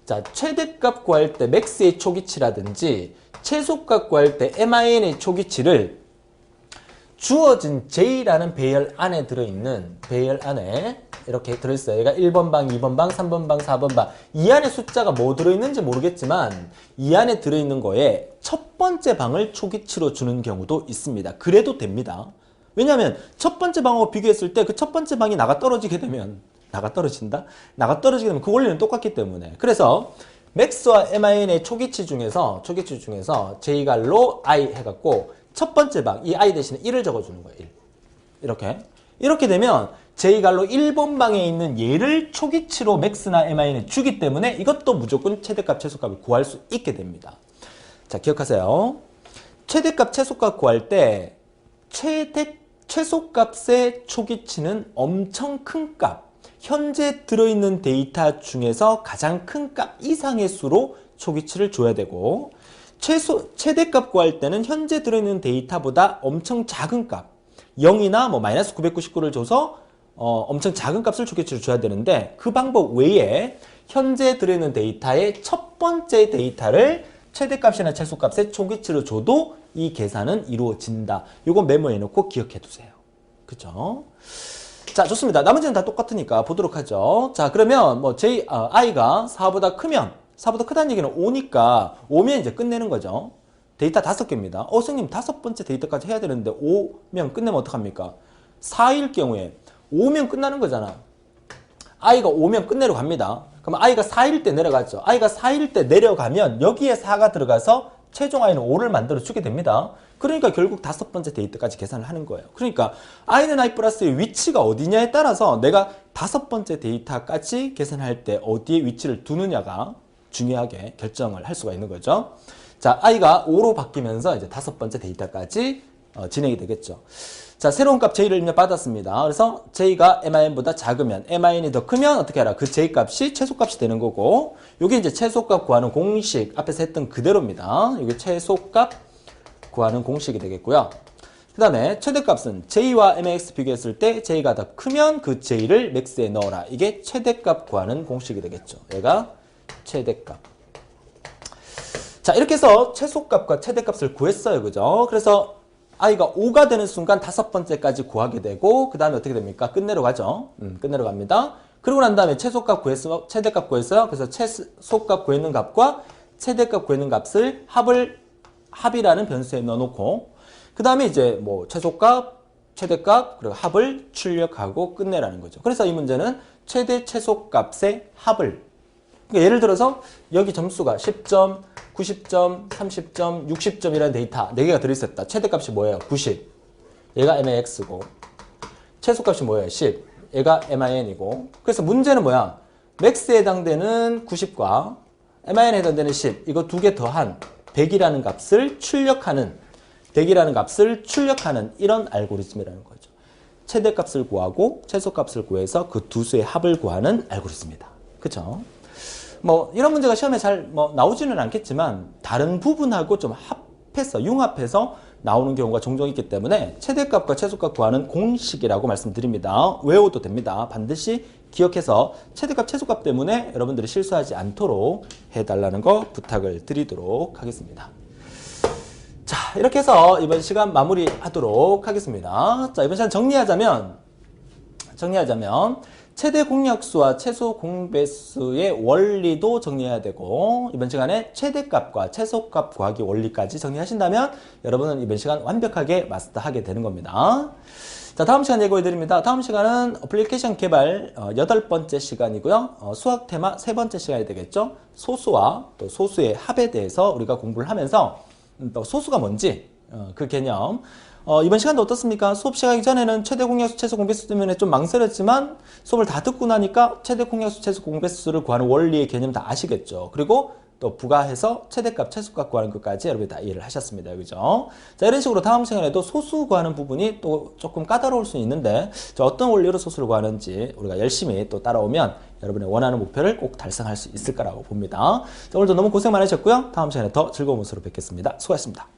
자, 최대값 구할 때 맥스의 초기치라든지 최소값 구할 때 min의 초기치를 주어진 J라는 배열 안에 들어있는 배열 안에 이렇게 들어있어요. 얘가 1번 방, 2번 방, 3번 방, 4번 방. 이 안에 숫자가 뭐 들어있는지 모르겠지만 이 안에 들어있는 거에 첫 번째 방을 초기치로 주는 경우도 있습니다. 그래도 됩니다. 왜냐하면 첫 번째 방하고 비교했을 때 그 첫 번째 방이 나가 떨어지게 되면 나가 떨어지게 되면 그 원리는 똑같기 때문에. 그래서 맥스와 MIN의 초기치 중에서 J갈로 I 해갖고 첫 번째 방, 이 I 대신에 1을 적어주는 거예요. 1. 이렇게 되면 J갈로 1번 방에 있는 얘를 초기치로 맥스나 MIN에 주기 때문에 이것도 무조건 최대값, 최소값을 구할 수 있게 됩니다. 자, 기억하세요. 최대값, 최소값 구할 때 최소값의 초기치는 엄청 큰 값, 현재 들어있는 데이터 중에서 가장 큰 값 이상의 수로 초기치를 줘야 되고, 최대값 구할 때는 현재 들어있는 데이터보다 엄청 작은 값, 0이나 뭐 마이너스 999를 줘서 엄청 작은 값을 초기치로 줘야 되는데, 그 방법 외에 현재 들어있는 데이터의 첫 번째 데이터를 최대값이나 최소값의 초기치로 줘도 이 계산은 이루어진다. 이거 메모해 놓고 기억해 두세요. 그죠? 자, 좋습니다. 나머지는 다 똑같으니까 보도록 하죠. 자, 그러면 뭐 i가 4보다 크다는 얘기는 5니까 5면 이제 끝내는 거죠. 데이터 5개입니다. 선생님 5번째 데이터까지 해야 되는데 5면 끝내면 어떡합니까? 4일 경우에 5면 끝나는 거잖아. i가 5면 끝내러 갑니다. 그럼 i가 4일 때 내려가죠. i가 4일 때 내려가면 여기에 4가 들어가서 최종 i는 5를 만들어 주게 됩니다. 그러니까 결국 5번째 데이터까지 계산을 하는 거예요. 그러니까 i는 i 플러스의 위치가 어디냐에 따라서 내가 5번째 데이터까지 계산할 때 어디에 위치를 두느냐가 중요하게 결정을 할 수가 있는 거죠. 자, i가 5로 바뀌면서 이제 5번째 데이터까지 진행이 되겠죠. 자, 새로운 값 j를 입력받았습니다. 그래서 j가 min보다 작으면, min이 더 크면 어떻게 하라? 그 j 값이 최소값이 되는 거고, 이게 이제 최소값 구하는 공식 앞에서 했던 그대로입니다. 이게 최소값 구하는 공식이 되겠고요. 그 다음에 최대값은 j와 max 비교했을 때 j가 더 크면 그 j를 max에 넣어라. 이게 최대값 구하는 공식이 되겠죠. 얘가 최대값. 자, 이렇게 해서 최소값과 최대값을 구했어요. 그죠? 그래서 i가 5가 되는 순간 5번째까지 구하게 되고, 그 다음에 어떻게 됩니까? 끝내러 가죠. 끝내러 갑니다. 그러고 난 다음에 최소값 구했어요. 최대값 구했어요. 그래서 최소값 구했는 값과 최대값 구했는 값을 합이라는 변수에 넣어놓고, 그 다음에 이제 뭐 최소값, 최대값, 그리고 합을 출력하고 끝내라는 거죠. 그래서 이 문제는 최대 최소값의 합을, 그러니까 예를 들어서 여기 점수가 10점, 90점, 30점, 60점이라는 데이터 4개가 들어있었다. 최대값이 뭐예요? 90. 얘가 max고, 최소값이 뭐예요? 10. 얘가 min이고. 그래서 문제는 뭐야? max에 해당되는 90과 min에 해당되는 10. 이거 두 개 더한 100이라는 값을 출력하는 이런 알고리즘이라는 거죠. 최대값을 구하고 최소값을 구해서 그 두 수의 합을 구하는 알고리즘이다. 그쵸? 뭐 이런 문제가 시험에 잘 나오지는 않겠지만 다른 부분하고 좀 융합해서 나오는 경우가 종종 있기 때문에 최대값과 최소값 구하는 공식이라고 말씀드립니다. 외워도 됩니다. 반드시 기억해서 최대값, 최소값 때문에 여러분들이 실수하지 않도록 해달라는 거 부탁을 드리도록 하겠습니다. 자, 이렇게 해서 이번 시간 마무리하도록 하겠습니다. 자, 이번 시간 정리하자면 최대 공약수와 최소 공배수의 원리도 정리해야 되고, 이번 시간에 최대값과 최소값 구하기 원리까지 정리하신다면 여러분은 이번 시간 완벽하게 마스터하게 되는 겁니다. 자, 다음 시간 예고해 드립니다. 다음 시간은 어플리케이션 개발 8번째 시간이고요. 수학 테마 3번째 시간이 되겠죠. 소수와 또 소수의 합에 대해서 우리가 공부를 하면서 또 소수가 뭔지 그 개념, 이번 시간도 어떻습니까? 수업 시작하기 전에는 최대 공약수, 최소 공배수 때문에 좀 망설였지만 수업을 다 듣고 나니까 최대 공약수, 최소 공배수를 구하는 원리의 개념 다 아시겠죠? 그리고 또 부가해서 최대값, 최소값 구하는 것까지 여러분이 다 이해를 하셨습니다. 그죠? 자, 이런 식으로 다음 시간에도 소수 구하는 부분이 또 조금 까다로울 수 있는데, 어떤 원리로 소수를 구하는지 우리가 열심히 또 따라오면 여러분의 원하는 목표를 꼭 달성할 수 있을 거라고 봅니다. 자, 오늘도 너무 고생 많으셨고요. 다음 시간에 더 즐거운 모습으로 뵙겠습니다. 수고하셨습니다.